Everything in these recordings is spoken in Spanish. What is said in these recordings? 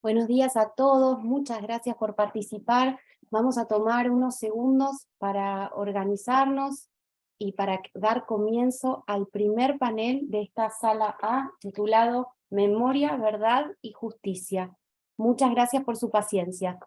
Buenos días a todos, muchas gracias por participar. Vamos a tomar unos segundos para organizarnos y para dar comienzo al primer panel de esta sala A, titulado Memoria, Verdad y Justicia. Muchas gracias por su paciencia.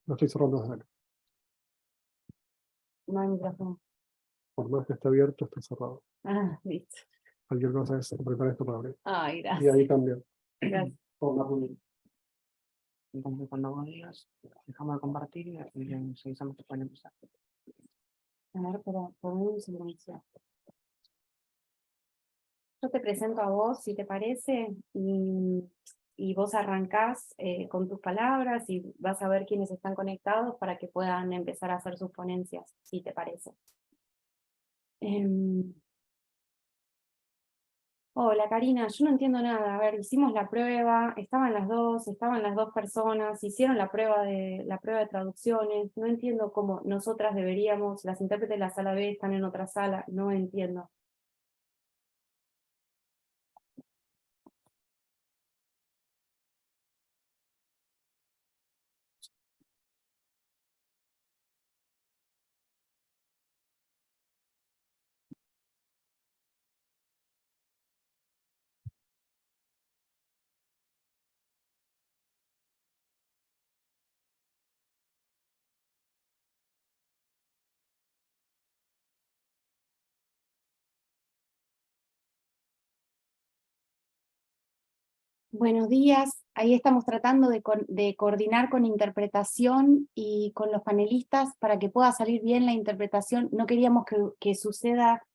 No estoy cerrando desde acá. No hay micrófono. Por más que esté abierto, está cerrado. Ah, listo. Cualquier cosa es apretar esto para abrir. Ay, Y gracias. ahí cambia. Gracias. Por la reunión. Entonces, cuando vos digas, dejamos de compartir y enseguida te pueden empezar. A ver, pero ponemos silencio. Yo te presento a vos, si te parece, y vos arrancás con tus palabras y vas a ver quiénes están conectados para que puedan empezar a hacer sus ponencias, si te parece. Hola Karina, yo no entiendo nada. A ver, hicimos la prueba, estaban las dos personas, hicieron la prueba de traducciones. No entiendo cómo nosotras deberíamos, las intérpretes de la sala B están en otra sala, no entiendo. Buenos días, ahí estamos tratando de coordinar con interpretación y con los panelistas para que pueda salir bien la interpretación. No queríamos que suceda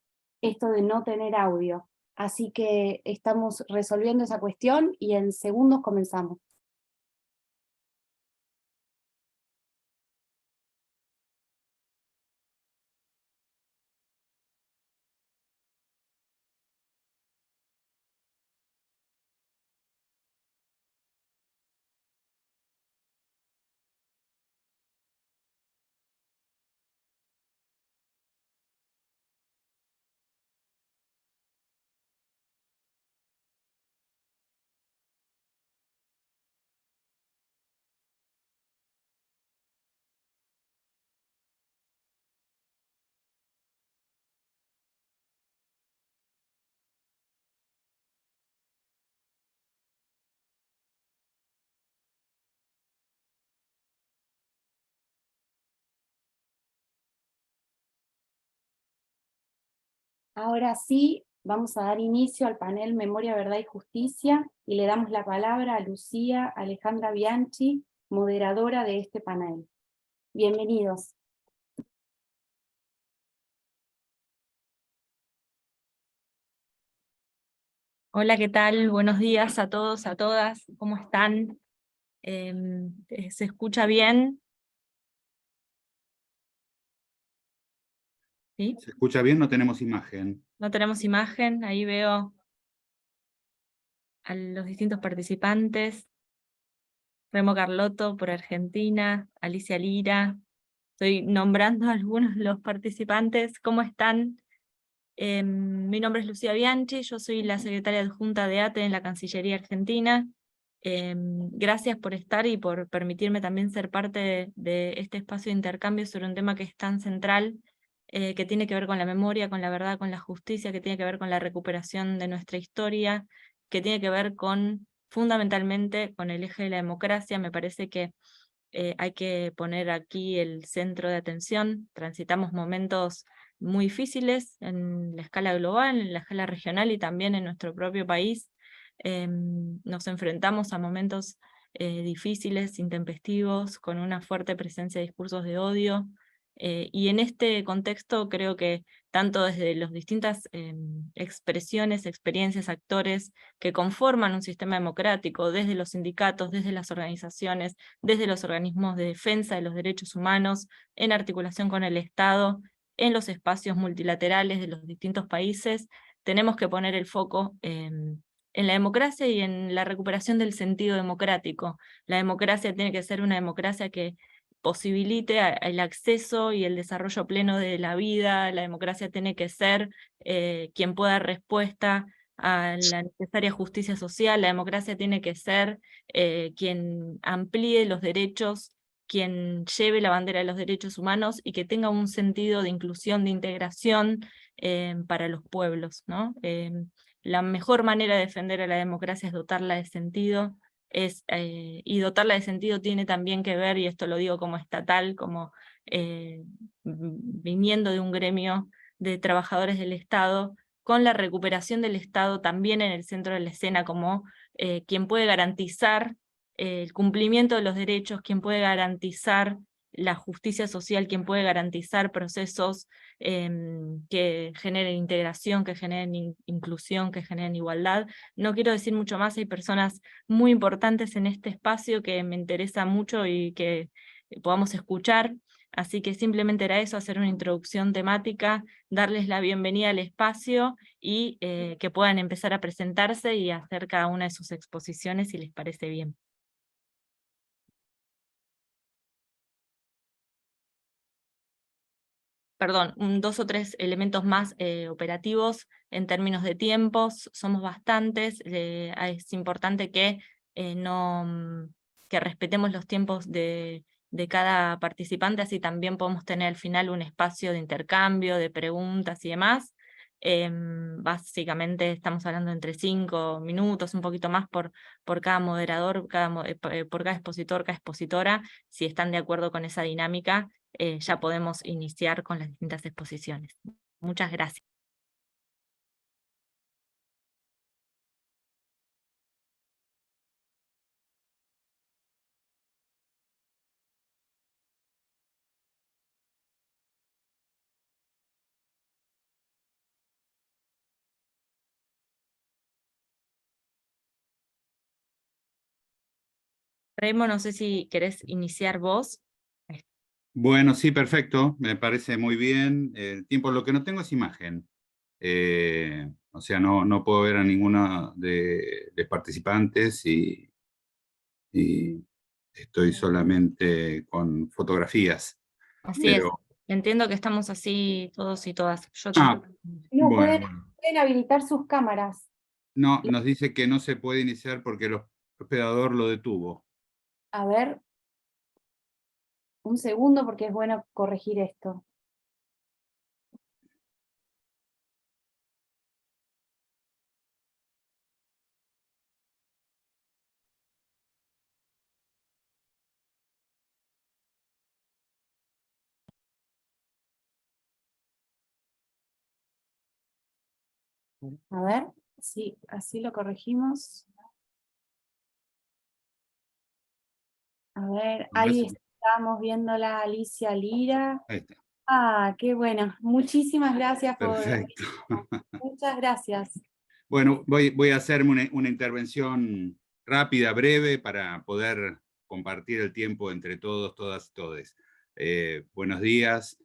esto de no tener audio, así que estamos resolviendo esa cuestión y en segundos comenzamos. Ahora sí, vamos a dar inicio al panel Memoria, Verdad y Justicia y le damos la palabra a Lucía Alejandra Bianchi, moderadora de este panel. Bienvenidos. Hola, ¿qué tal? Buenos días a todos, a todas. ¿Cómo están? ¿Se escucha bien? ¿Sí? Se escucha bien, no tenemos imagen. No tenemos imagen, ahí veo a los distintos participantes. Remo Carlotto por Argentina, Alicia Lira. Estoy nombrando a algunos de los participantes. ¿Cómo están? Mi nombre es Lucía Bianchi, yo soy la secretaria adjunta de ATE en la Cancillería Argentina. Gracias por estar y por permitirme también ser parte de este espacio de intercambio sobre un tema que es tan central, que tiene que ver con la memoria, con la verdad, con la justicia, que tiene que ver con la recuperación de nuestra historia, que tiene que ver con, fundamentalmente, con el eje de la democracia. Me parece que hay que poner aquí el centro de atención. Transitamos momentos muy difíciles en la escala global, en la escala regional y también en nuestro propio país. Nos enfrentamos a momentos difíciles, intempestivos, con una fuerte presencia de discursos de odio, y en este contexto creo que tanto desde las distintas expresiones, experiencias, actores que conforman un sistema democrático, desde los sindicatos, desde las organizaciones, desde los organismos de defensa de los derechos humanos, en articulación con el Estado, en los espacios multilaterales de los distintos países, tenemos que poner el foco en la democracia y en la recuperación del sentido democrático. La democracia tiene que ser una democracia que posibilite el acceso y el desarrollo pleno de la vida. La democracia tiene que ser quien pueda dar respuesta a la necesaria justicia social. La democracia tiene que ser quien amplíe los derechos, quien lleve la bandera de los derechos humanos y que tenga un sentido de inclusión, de integración para los pueblos, ¿no? La mejor manera de defender a la democracia es dotarla de sentido, y dotarla de sentido tiene también que ver, y esto lo digo como estatal, como viniendo de un gremio de trabajadores del Estado, con la recuperación del Estado también en el centro de la escena, como quien puede garantizar el cumplimiento de los derechos, quien puede garantizar la justicia social, quien puede garantizar procesos que generen integración, que generen inclusión, que generen igualdad. No quiero decir mucho más, hay personas muy importantes en este espacio que me interesa mucho y que podamos escuchar, así que simplemente era eso, hacer una introducción temática, darles la bienvenida al espacio y que puedan empezar a presentarse y hacer cada una de sus exposiciones si les parece bien. Perdón, 2 o 3 elementos más operativos en términos de tiempos, somos bastantes, es importante que, que respetemos los tiempos de cada participante, así también podemos tener al final un espacio de intercambio, de preguntas y demás. Básicamente estamos hablando entre 5 minutos, un poquito más por cada moderador, por cada expositor, cada expositora, si están de acuerdo con esa dinámica. Ya podemos iniciar con las distintas exposiciones. Muchas gracias. Remo, no sé si querés iniciar vos. Bueno, sí, perfecto, me parece muy bien. El tiempo, lo que no tengo es imagen. O sea, no puedo ver a ninguno de participantes y estoy solamente con fotografías. Así es. Pero, Entiendo que estamos así todos y todas. Yo ah, tampoco. No, bueno, pueden habilitar sus cámaras. no, nos dice que no se puede iniciar porque el hospedador lo detuvo. A ver, un segundo porque es bueno corregir esto. A ver, sí, así lo corregimos. A ver, A ver ahí si- estamos viendo la Alicia Lira. Ahí está, Ah, qué bueno. Muchísimas gracias por... perfecto. Muchas gracias. Bueno, voy a hacerme una intervención rápida, breve, para poder compartir el tiempo entre todos, todas y todes. Buenos días.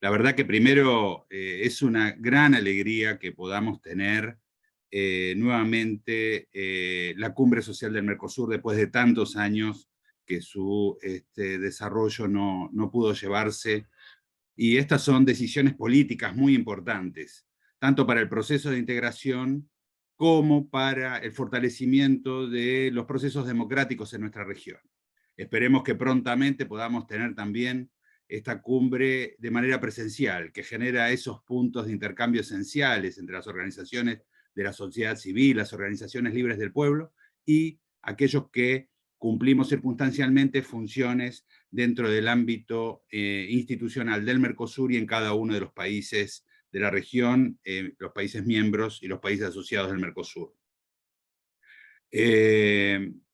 La verdad que primero es una gran alegría que podamos tener nuevamente la Cumbre Social del Mercosur después de tantos años que su desarrollo no pudo llevarse. Y estas son decisiones políticas muy importantes, tanto para el proceso de integración como para el fortalecimiento de los procesos democráticos en nuestra región. Esperemos que prontamente podamos tener también esta cumbre de manera presencial, que genera esos puntos de intercambio esenciales entre las organizaciones de la sociedad civil, las organizaciones libres del pueblo y aquellos que cumplimos circunstancialmente funciones dentro del ámbito institucional del Mercosur y en cada uno de los países de la región, los países miembros y los países asociados del Mercosur.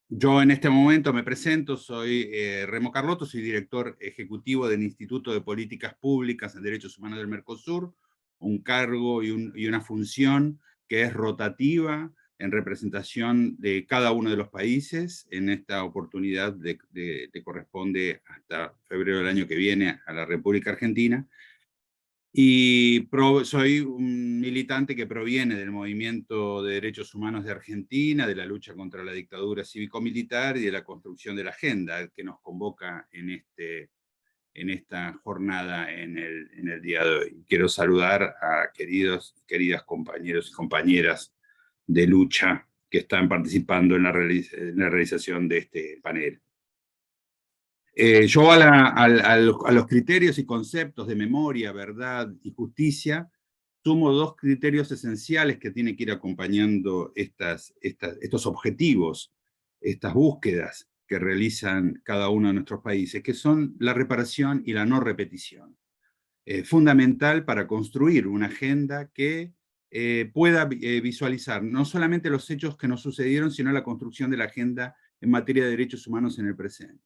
Yo en este momento me presento, soy Remo Carlotto, soy director ejecutivo del Instituto de Políticas Públicas en Derechos Humanos del Mercosur, un cargo y una función que es rotativa en representación de cada uno de los países. En esta oportunidad le corresponde hasta febrero del año que viene a la República Argentina. Y soy un militante que proviene del movimiento de derechos humanos de Argentina, de la lucha contra la dictadura cívico-militar y de la construcción de la agenda que nos convoca en esta jornada en el día de hoy. Quiero saludar a queridas compañeros y compañeras de lucha que están participando en la realización de este panel. Yo a los criterios y conceptos de memoria, verdad y justicia, sumo dos criterios esenciales que tienen que ir acompañando estos objetivos, estas búsquedas que realizan cada uno de nuestros países, que son la reparación y la no repetición. Fundamental para construir una agenda que pueda visualizar no solamente los hechos que nos sucedieron, sino la construcción de la agenda en materia de derechos humanos en el presente.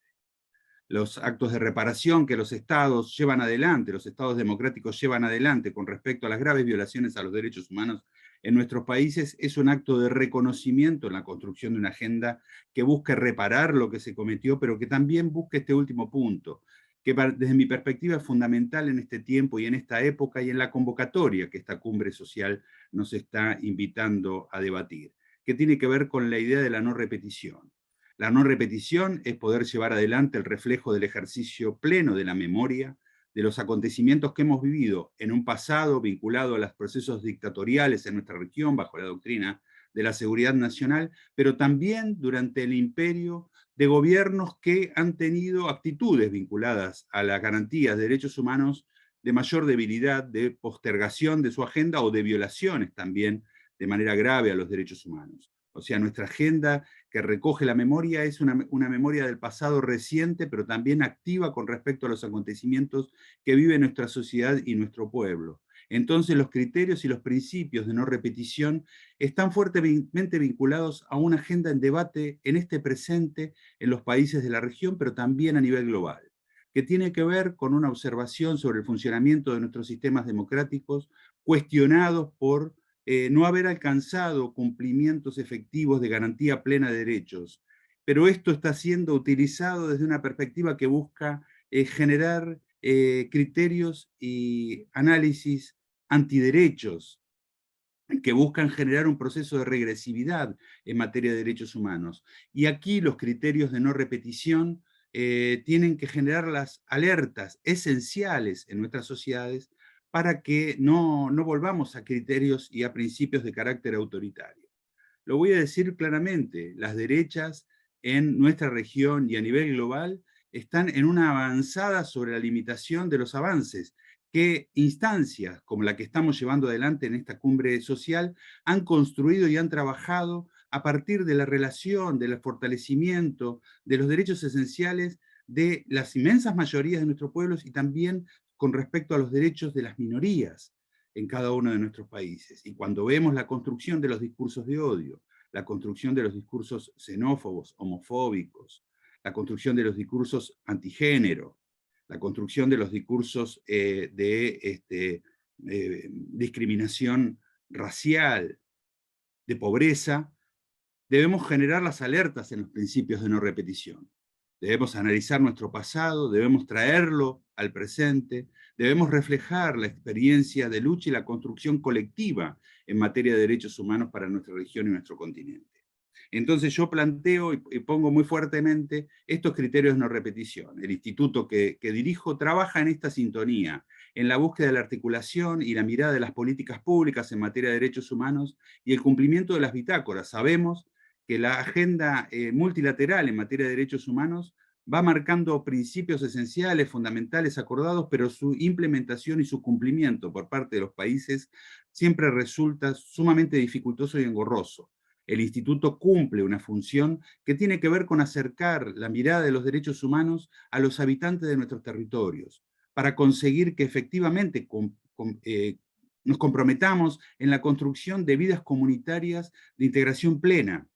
Los actos de reparación que los estados llevan adelante, los estados democráticos llevan adelante con respecto a las graves violaciones a los derechos humanos en nuestros países, es un acto de reconocimiento en la construcción de una agenda que busque reparar lo que se cometió, pero que también busque este último punto, que desde mi perspectiva es fundamental en este tiempo y en esta época y en la convocatoria que esta cumbre social nos está invitando a debatir, que tiene que ver con la idea de la no repetición. La no repetición es poder llevar adelante el reflejo del ejercicio pleno de la memoria, de los acontecimientos que hemos vivido en un pasado vinculado a los procesos dictatoriales en nuestra región bajo la doctrina de la seguridad nacional, pero también durante el imperio de gobiernos que han tenido actitudes vinculadas a las garantías de derechos humanos de mayor debilidad, de postergación de su agenda o de violaciones también de manera grave a los derechos humanos. O sea, nuestra agenda que recoge la memoria es una memoria del pasado reciente, pero también activa con respecto a los acontecimientos que vive nuestra sociedad y nuestro pueblo. Entonces los criterios y los principios de no repetición están fuertemente vinculados a una agenda en debate en este presente en los países de la región, pero también a nivel global, que tiene que ver con una observación sobre el funcionamiento de nuestros sistemas democráticos cuestionados por no haber alcanzado cumplimientos efectivos de garantía plena de derechos. Pero esto está siendo utilizado desde una perspectiva que busca generar criterios y análisis antiderechos, que buscan generar un proceso de regresividad en materia de derechos humanos. Y aquí los criterios de no repetición tienen que generar las alertas esenciales en nuestras sociedades para que no volvamos a criterios y a principios de carácter autoritario. Lo voy a decir claramente, las derechas en nuestra región y a nivel global están en una avanzada sobre la limitación de los avances que instancias como la que estamos llevando adelante en esta cumbre social han construido y han trabajado a partir de la relación, del fortalecimiento de los derechos esenciales de las inmensas mayorías de nuestros pueblos y también con respecto a los derechos de las minorías en cada uno de nuestros países. Y cuando vemos la construcción de los discursos de odio, la construcción de los discursos xenófobos, homofóbicos, la construcción de los discursos antigénero, la construcción de los discursos de discriminación racial, de pobreza, debemos generar las alertas en los principios de no repetición. Debemos analizar nuestro pasado, debemos traerlo al presente, debemos reflejar la experiencia de lucha y la construcción colectiva en materia de derechos humanos para nuestra región y nuestro continente. Entonces yo planteo y pongo muy fuertemente estos criterios de no repetición. El instituto que dirijo trabaja en esta sintonía, en la búsqueda de la articulación y la mirada de las políticas públicas en materia de derechos humanos y el cumplimiento de las bitácoras. Sabemos que la agenda multilateral en materia de derechos humanos va marcando principios esenciales, fundamentales, acordados, pero su implementación y su cumplimiento por parte de los países siempre resulta sumamente dificultoso y engorroso. El instituto cumple una función que tiene que ver con acercar la mirada de los derechos humanos a los habitantes de nuestros territorios, para conseguir que efectivamente nos comprometamos en la construcción de vidas comunitarias de integración plena,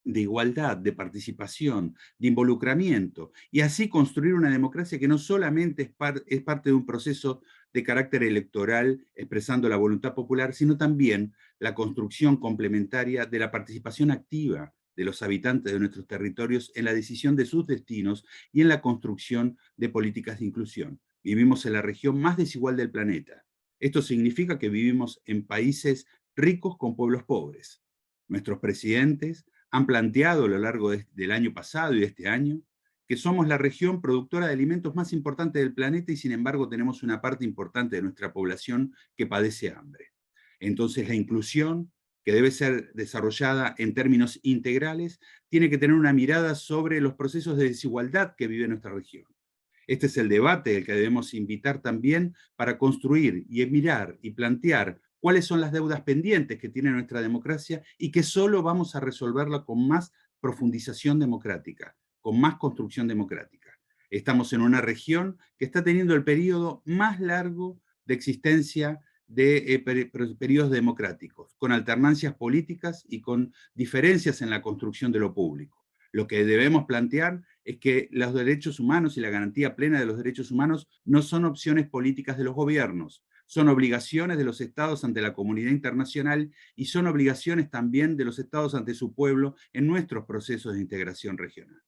de igualdad, de participación, de involucramiento, y así construir una democracia que no solamente es parte de un proceso de carácter electoral expresando la voluntad popular, sino también la construcción complementaria de la participación activa de los habitantes de nuestros territorios en la decisión de sus destinos y en la construcción de políticas de inclusión. Vivimos en la región más desigual del planeta. Esto significa que vivimos en países ricos con pueblos pobres. Nuestros presidentes han planteado a lo largo del año pasado y de este año que somos la región productora de alimentos más importante del planeta y sin embargo tenemos una parte importante de nuestra población que padece hambre. Entonces la inclusión, que debe ser desarrollada en términos integrales, tiene que tener una mirada sobre los procesos de desigualdad que vive nuestra región. Este es el debate al que debemos invitar también para construir y mirar y plantear cuáles son las deudas pendientes que tiene nuestra democracia y que solo vamos a resolverla con más profundización democrática, con más construcción democrática. Estamos en una región que está teniendo el periodo más largo de existencia de periodos democráticos, con alternancias políticas y con diferencias en la construcción de lo público. Lo que debemos plantear es que los derechos humanos y la garantía plena de los derechos humanos no son opciones políticas de los gobiernos, son obligaciones de los estados ante la comunidad internacional y son obligaciones también de los estados ante su pueblo en nuestros procesos de integración regional.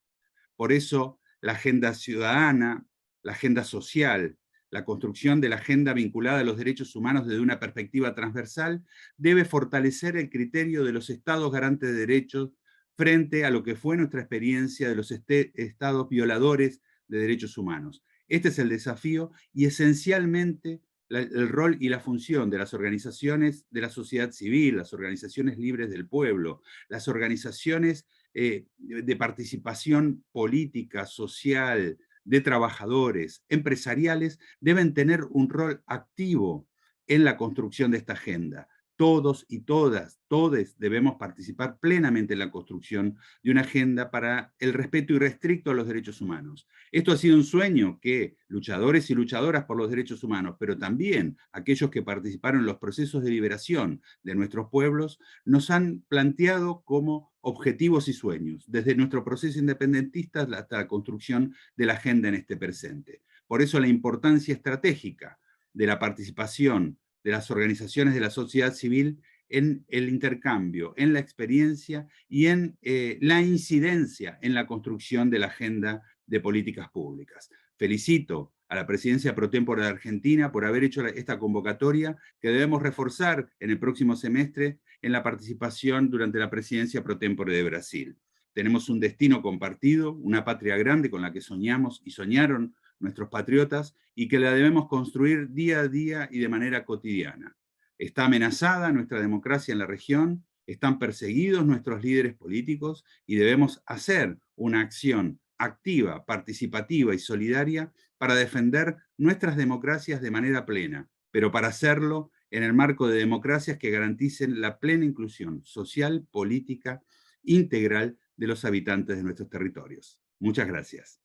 Por eso, la agenda ciudadana, la agenda social, la construcción de la agenda vinculada a los derechos humanos desde una perspectiva transversal debe fortalecer el criterio de los estados garantes de derechos frente a lo que fue nuestra experiencia de los estados violadores de derechos humanos. Este es el desafío y esencialmente el rol y la función de las organizaciones de la sociedad civil, las organizaciones libres del pueblo, las organizaciones de participación política, social, de trabajadores, empresariales, deben tener un rol activo en la construcción de esta agenda. Todos y todas, todes debemos participar plenamente en la construcción de una agenda para el respeto irrestricto a los derechos humanos. Esto ha sido un sueño que luchadores y luchadoras por los derechos humanos, pero también aquellos que participaron en los procesos de liberación de nuestros pueblos, nos han planteado como objetivos y sueños, desde nuestro proceso independentista hasta la construcción de la agenda en este presente. Por eso la importancia estratégica de la participación de las organizaciones de la sociedad civil en el intercambio, en la experiencia y en la incidencia en la construcción de la agenda de políticas públicas. Felicito a la Presidencia Pro Tempore de Argentina por haber hecho esta convocatoria que debemos reforzar en el próximo semestre en la participación durante la Presidencia Pro Tempore de Brasil. Tenemos un destino compartido, una patria grande con la que soñamos y soñaron nuestros patriotas, y que la debemos construir día a día y de manera cotidiana. Está amenazada nuestra democracia en la región, están perseguidos nuestros líderes políticos y debemos hacer una acción activa, participativa y solidaria para defender nuestras democracias de manera plena, pero para hacerlo en el marco de democracias que garanticen la plena inclusión social, política, integral de los habitantes de nuestros territorios. Muchas gracias.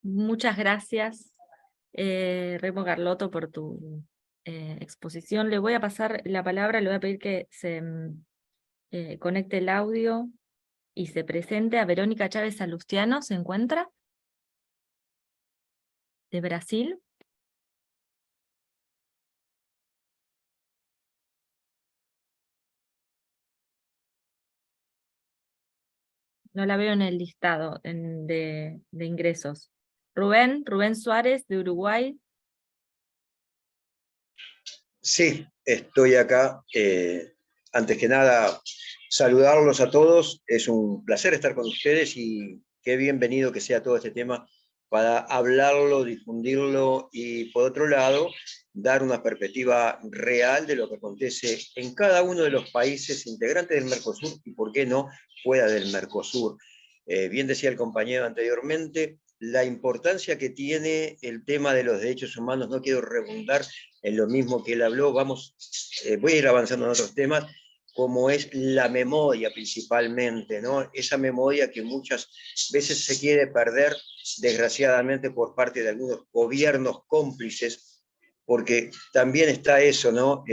Muchas gracias, Remo Carlotto, por tu exposición. Le voy a pasar la palabra, le voy a pedir que se conecte el audio y se presente a Verónica Chávez Salustiano. ¿Se encuentra? De Brasil. No la veo en el listado de ingresos. Rubén Suárez, de Uruguay. Sí, estoy acá. Antes que nada, saludarlos a todos. Es un placer estar con ustedes y qué bienvenido que sea todo este tema para hablarlo, difundirlo y, por otro lado, dar una perspectiva real de lo que acontece en cada uno de los países integrantes del Mercosur y, por qué no, fuera del Mercosur. Bien decía el compañero anteriormente, la importancia que tiene el tema de los derechos humanos. No quiero redundar en lo mismo que él habló, voy a ir avanzando en otros temas, como es la memoria principalmente, ¿no? Esa memoria que muchas veces se quiere perder, desgraciadamente, por parte de algunos gobiernos cómplices, porque también está eso, ¿no?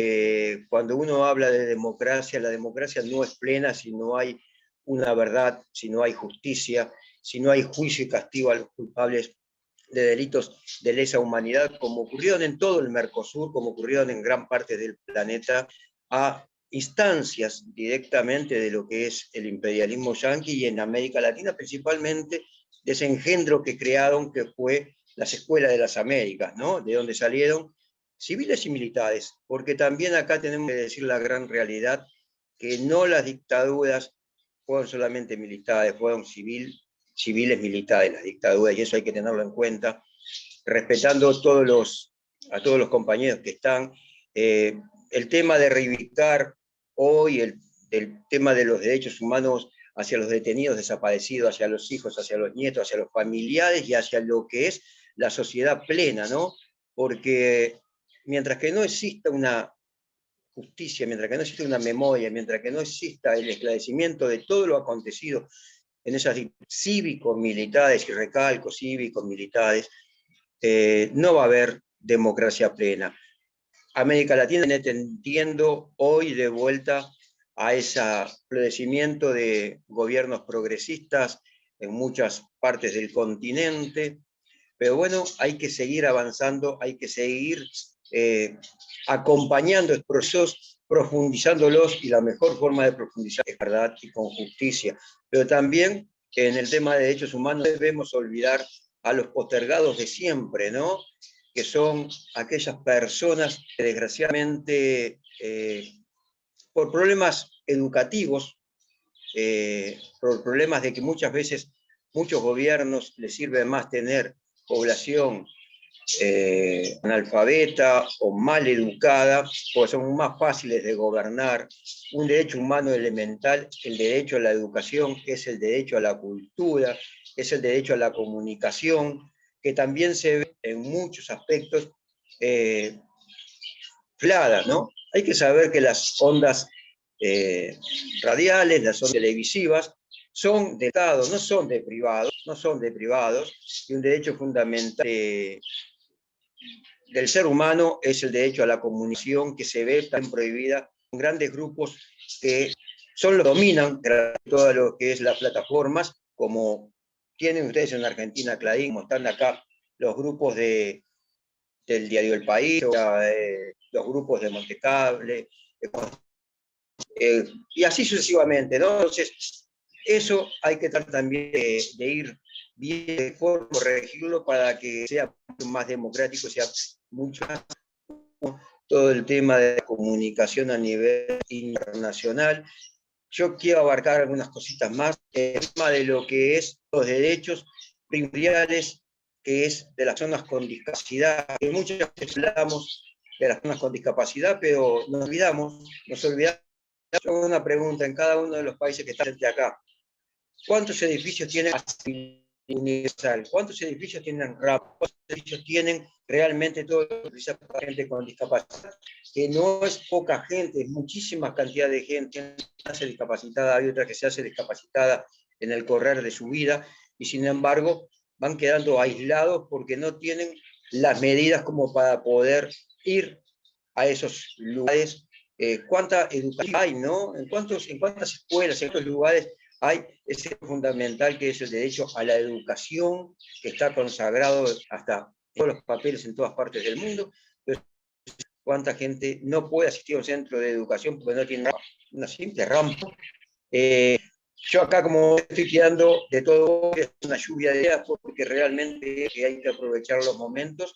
Cuando uno habla de democracia, la democracia no es plena si no hay una verdad, si no hay justicia, si no hay juicio y castigo a los culpables de delitos de lesa humanidad, como ocurrieron en todo el Mercosur, como ocurrieron en gran parte del planeta, a instancias directamente de lo que es el imperialismo yanqui, y en América Latina principalmente de ese engendro que crearon, que fue las escuelas de las Américas, ¿no? De donde salieron civiles y militares, porque también acá tenemos que decir la gran realidad, que no las dictaduras fueron solamente militares, fueron civiles militares las dictaduras, y eso hay que tenerlo en cuenta, respetando a todos los compañeros que están. El tema de reivindicar hoy el tema de los derechos humanos hacia los detenidos, desaparecidos, hacia los hijos, hacia los nietos, hacia los familiares y hacia lo que es la sociedad plena, ¿no? Porque mientras que no exista una justicia, mientras que no exista una memoria, mientras que no exista el esclarecimiento de todo lo acontecido en esas cívicos militares, y recalco, cívicos militares, no va a haber democracia plena. América Latina está tendiendo hoy de vuelta a ese florecimiento de gobiernos progresistas en muchas partes del continente, pero bueno, hay que seguir avanzando, hay que seguir acompañando estos procesos, profundizándolos, y la mejor forma de profundizar es verdad y con justicia. Pero también en el tema de derechos humanos no debemos olvidar a los postergados de siempre, ¿no? Que son aquellas personas que desgraciadamente por problemas educativos, por problemas de que muchas veces muchos gobiernos les sirve más tener población analfabeta o mal educada, porque son más fáciles de gobernar. Un derecho humano elemental, el derecho a la educación, es el derecho a la cultura, es el derecho a la comunicación, que también se ve en muchos aspectos infladas, ¿no? Hay que saber que las ondas radiales, las ondas televisivas, son de Estado, no son de privados, y un derecho fundamental del ser humano es el derecho a la comunicación, que se ve tan prohibida en grandes grupos que son los que dominan todo lo que es las plataformas, como tienen ustedes en Argentina, Clarín, como están acá los grupos del diario El País, los grupos de Montecable, y así sucesivamente, ¿no? Entonces, eso hay que tratar también de ir bien de forma, corregirlo para que sea más democrático, sea mucho más todo el tema de la comunicación a nivel internacional. Yo quiero abarcar algunas cositas más, el tema de lo que es los derechos primordiales, que es de las personas con discapacidad, que muchas veces hablamos de las personas con discapacidad, pero nos olvidamos. Yo hago una pregunta: en cada uno de los países que están frente acá, ¿cuántos edificios tienen universal? ¿Cuántos edificios tienen RAP? ¿Cuántos edificios tienen realmente todo lo que utiliza para gente con discapacidad? Que no es poca gente, es muchísima cantidad de gente que se hace discapacitada, hay otra que se hace discapacitada en el correr de su vida, y sin embargo van quedando aislados porque no tienen las medidas como para poder ir a esos lugares. ¿Cuánta educación hay, no? ¿En cuántas escuelas, en cuántos lugares hay ese fundamental que es el derecho a la educación, que está consagrado hasta todos los papeles en todas partes del mundo? Entonces, ¿cuánta gente no puede asistir a un centro de educación porque no tiene una simple rampa? Yo acá, como estoy tirando de todo, es una lluvia de ideas, porque realmente hay que aprovechar los momentos.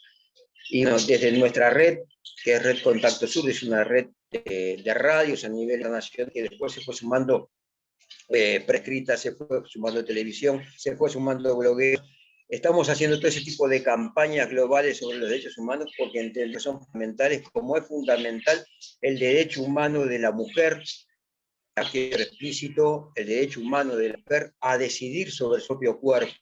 Y bueno, desde nuestra red, que es Red Contacto Sur, es una red de radios a nivel nacional, que después se fue sumando prescrita, se fue sumando televisión, se fue sumando blogueos. Estamos haciendo todo ese tipo de campañas globales sobre los derechos humanos, porque entendemos que son fundamentales, como es fundamental el derecho humano de la mujer, que es explícito el derecho humano de la mujer a decidir sobre su propio cuerpo,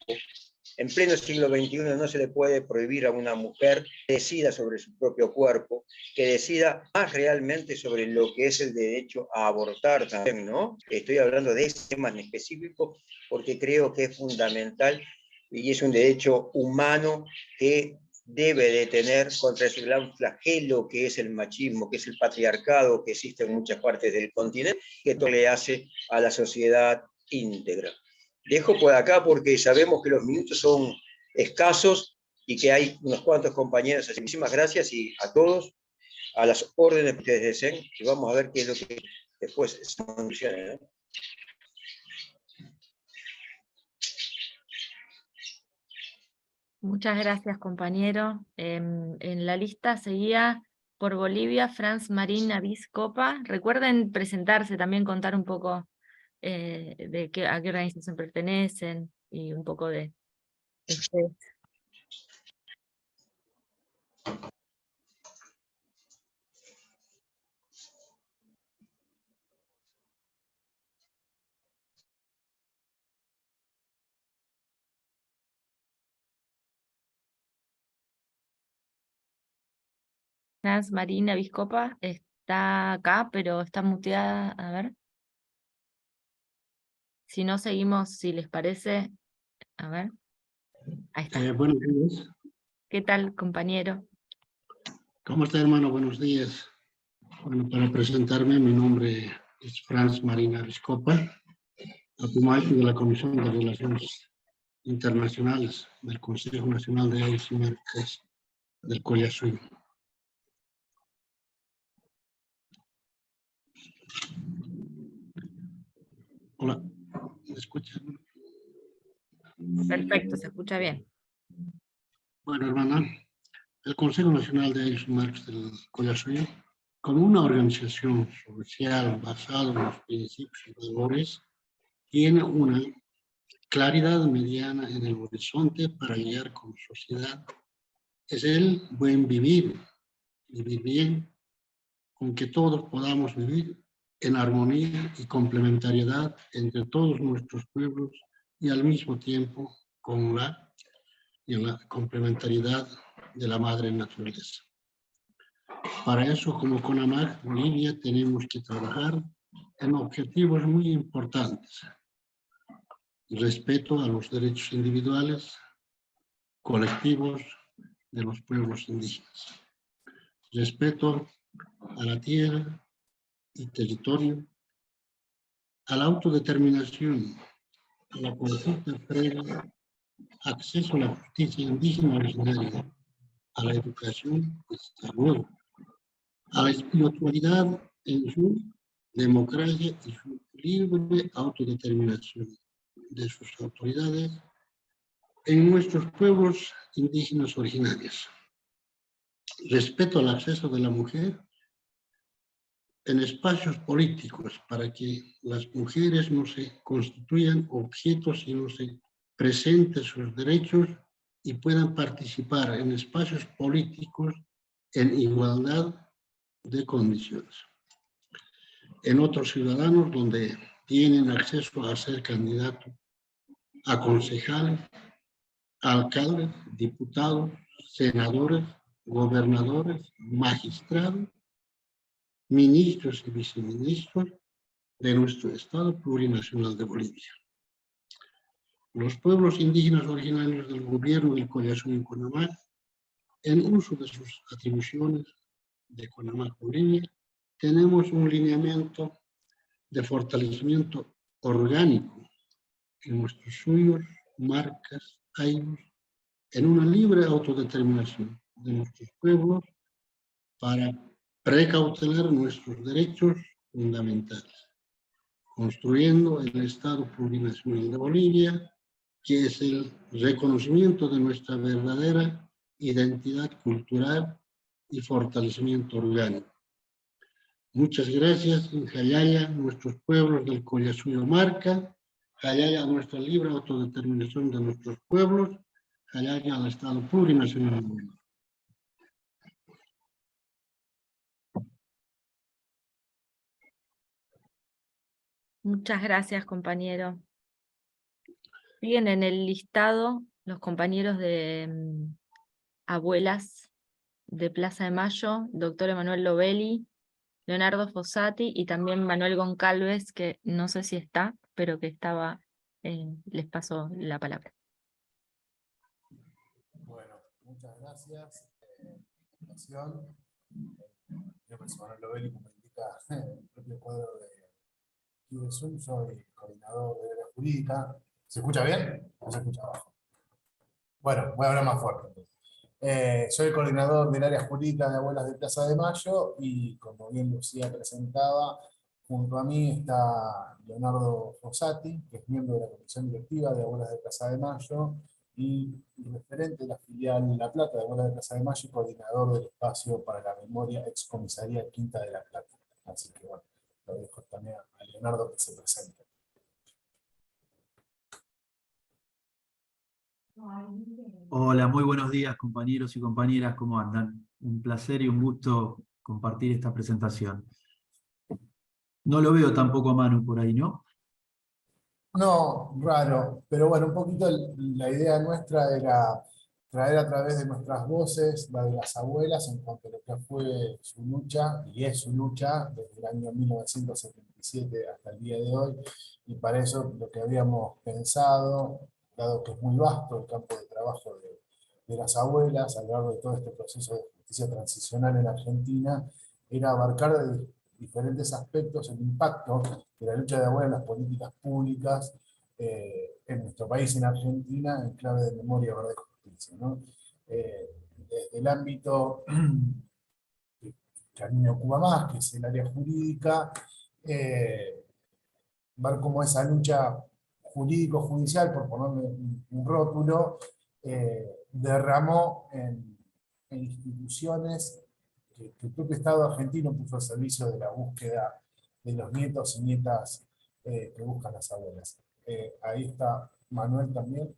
En pleno siglo XXI no se le puede prohibir a una mujer que decida sobre su propio cuerpo, que decida más realmente sobre lo que es el derecho a abortar también, ¿no? Estoy hablando de ese tema en específico porque creo que es fundamental y es un derecho humano que debe de tener contra ese gran flagelo que es el machismo, que es el patriarcado que existe en muchas partes del continente, que esto le hace a la sociedad íntegra. Dejo por acá porque sabemos que los minutos son escasos y que hay unos cuantos compañeros. Muchísimas gracias y a todos, a las órdenes que ustedes deseen, y vamos a ver qué es lo que después se menciona, ¿no? Muchas gracias, compañero. En la lista seguía por Bolivia, Franz Marín Avis Copa. Recuerden presentarse, también contar un poco a qué organización pertenecen y un poco de ustedes. Franz Marín Avis Copa está acá, pero está muteada. A ver. Si no, seguimos, si les parece. A ver. Ahí está. Buenos días. ¿Qué tal, compañero? ¿Cómo está, hermano? Buenos días. Bueno, para presentarme, mi nombre es Franz Marina Viscopa, Apumaiti de la Comisión de Relaciones Internacionales del Consejo Nacional de Aves y Marcas del Collasuyo. Hola, ¿me escuchan? Perfecto, se escucha bien. Bueno, hermana, el Consejo Nacional de Aves y Marcas del Collasuyo, como una organización social basada en los principios y valores, tiene una claridad mediana en el horizonte para llegar como sociedad. Es el buen vivir, vivir bien, con que todos podamos vivir en armonía y complementariedad entre todos nuestros pueblos y al mismo tiempo con la complementariedad de la madre naturaleza. Para eso, como CONAMAC Bolivia, tenemos que trabajar en objetivos muy importantes. Respeto a los derechos individuales, colectivos de los pueblos indígenas. Respeto a la tierra y territorio, a la autodeterminación, a la consulta previa, acceso a la justicia indígena originaria, a la educación y salud, a la espiritualidad en su democracia y su libre autodeterminación de sus autoridades en nuestros pueblos indígenas originarios. Respeto al acceso de la mujer en espacios políticos para que las mujeres no se constituyan objetos y no se presenten sus derechos y puedan participar en espacios políticos en igualdad de condiciones. En otros ciudadanos donde tienen acceso a ser candidato a concejales, alcaldes, diputados, senadores, gobernadores, magistrados, ministros y viceministros de nuestro Estado Plurinacional de Bolivia. Los pueblos indígenas originarios del gobierno del Collasuyo y CONAMAC, en uso de sus atribuciones de CONAMAC Bolivia, tenemos un lineamiento de fortalecimiento orgánico en nuestros suyos, marcas, aires, en una libre autodeterminación de nuestros pueblos para precautelar nuestros derechos fundamentales, construyendo el Estado Plurinacional de Bolivia, que es el reconocimiento de nuestra verdadera identidad cultural y fortalecimiento orgánico. Muchas gracias, Jayaya, nuestros pueblos del Collasuyo Marca, Jayaya, nuestra libre autodeterminación de nuestros pueblos, Jayaya al Estado Plurinacional de Bolivia. Muchas gracias, compañero. Siguen en el listado los compañeros de Abuelas de Plaza de Mayo, doctor Emanuel Lovelli, Leonardo Fossati y también Manuel Goncalves, que no sé si está, pero que estaba, les paso la palabra. Bueno, muchas gracias. Presentación. Mi nombre es Manuel Lovelli, como indica el propio cuadro de Zoom, soy coordinador de área jurídica. ¿Se escucha bien o se escucha abajo? Bueno, voy a hablar más fuerte. Soy coordinador del área jurídica de Abuelas de Plaza de Mayo y, como bien Lucía presentaba, junto a mí está Leonardo Fossati, que es miembro de la comisión directiva de Abuelas de Plaza de Mayo y referente de la filial La Plata de Abuelas de Plaza de Mayo y coordinador del espacio para la memoria excomisaría Quinta de La Plata. Así que bueno, lo dejo también a Leonardo que se presente. Hola, muy buenos días compañeros y compañeras, ¿cómo andan? Un placer y un gusto compartir esta presentación. No lo veo tampoco a Manu por ahí, ¿no? No, raro, pero bueno, un poquito la idea nuestra era traer a través de nuestras voces la de las abuelas en cuanto a lo que fue su lucha, y es su lucha desde el año 1977 hasta el día de hoy, y para eso lo que habíamos pensado, dado que es muy vasto el campo de trabajo de las abuelas a lo largo de todo este proceso de justicia transicional en Argentina, era abarcar de diferentes aspectos el impacto de la lucha de abuelas en las políticas públicas en nuestro país, en Argentina, en clave de memoria, verdad y justicia, ¿no? Desde el ámbito que a mí me ocupa más, que es el área jurídica, ver cómo esa lucha jurídico-judicial, por ponerle un rótulo, derramó en instituciones que el propio Estado argentino puso al servicio de la búsqueda de los nietos y nietas que buscan las abuelas. Ahí está Manuel también.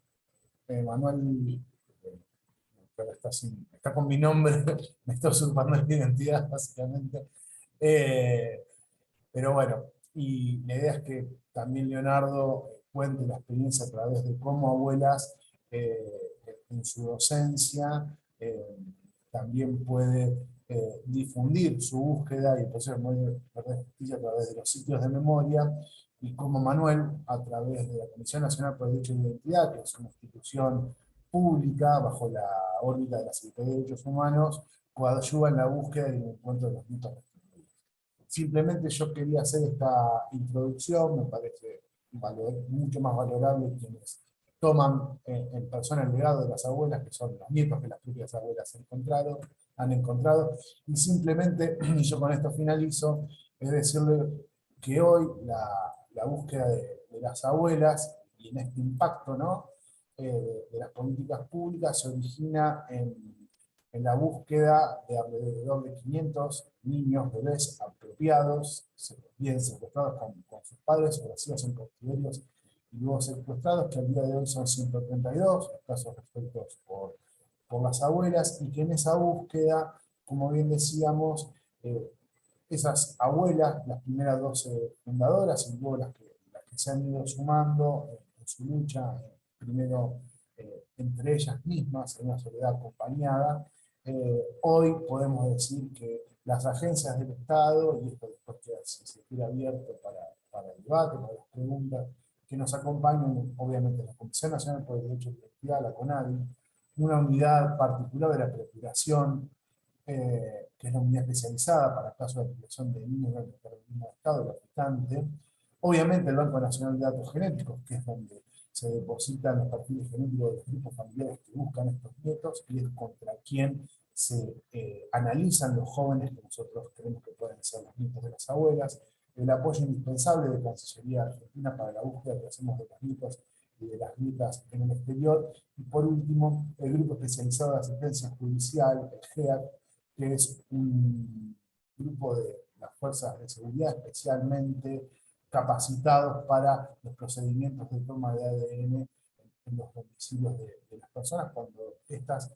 Manuel, pero está con mi nombre, me está usurpando la identidad, básicamente. Pero bueno, y la idea es que también Leonardo cuente la experiencia a través de cómo abuelas en su docencia también puede difundir su búsqueda y el proceso de memoria de justicia a través de los sitios de memoria, y como Manuel, a través de la Comisión Nacional por el Derecho de Identidad, que es una institución pública bajo la órbita de la Secretaría de Derechos Humanos, coadyuva en la búsqueda y el encuentro de los mitos. Simplemente yo quería hacer esta introducción, me parece mucho más valorable quienes toman en persona el legado de las abuelas, que son los nietos que las propias abuelas han encontrado, y simplemente, y yo con esto finalizo, es decirle que hoy la búsqueda de las abuelas, y en este impacto, ¿no? De las políticas públicas, se origina en la búsqueda de alrededor de 500 niños, bebés apropiados, bien secuestrados con sus padres o nacidos en cautiverios y luego secuestrados, que al día de hoy son 132 casos resueltos por las abuelas, y que en esa búsqueda, como bien decíamos, esas abuelas, las primeras 12 fundadoras, y luego las que se han ido sumando en su lucha, primero entre ellas mismas, en una soledad acompañada, hoy podemos decir que las agencias del Estado, y esto después queda, si se quiere, abierto para el debate, para las preguntas, que nos acompañan, obviamente, la Comisión Nacional por el Derecho de Identidad, la CONADI, una unidad particular de la Procuración, que es la unidad especializada para casos de protección de niños del terrorismo de Estado, el afectante, obviamente el Banco Nacional de Datos Genéticos, que es donde se depositan los perfiles genéticos de los grupos familiares que buscan estos nietos, y es contra quien se analizan los jóvenes que nosotros creemos que pueden ser los nietos de las abuelas, el apoyo indispensable de Cancillería Argentina para la búsqueda que hacemos de los nietos y de las nietas en el exterior, y por último, el Grupo Especializado de Asistencia Judicial, el GEAC, que es un grupo de las fuerzas de seguridad especialmente capacitados para los procedimientos de toma de ADN en los domicilios de las personas cuando éstas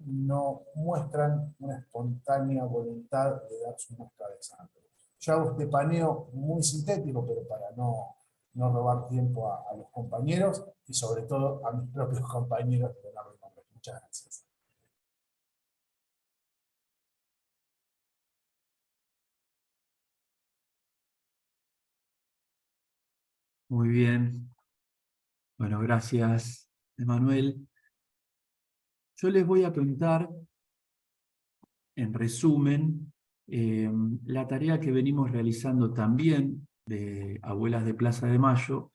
no muestran una espontánea voluntad de dar su muestra de sangre. Yo hago este paneo muy sintético, pero para no no robar tiempo a los compañeros y sobre todo a mis propios compañeros de Leonardo y Manuel. Muchas gracias. Muy bien. Bueno, gracias, Emanuel. Yo les voy a contar, en resumen, la tarea que venimos realizando también de Abuelas de Plaza de Mayo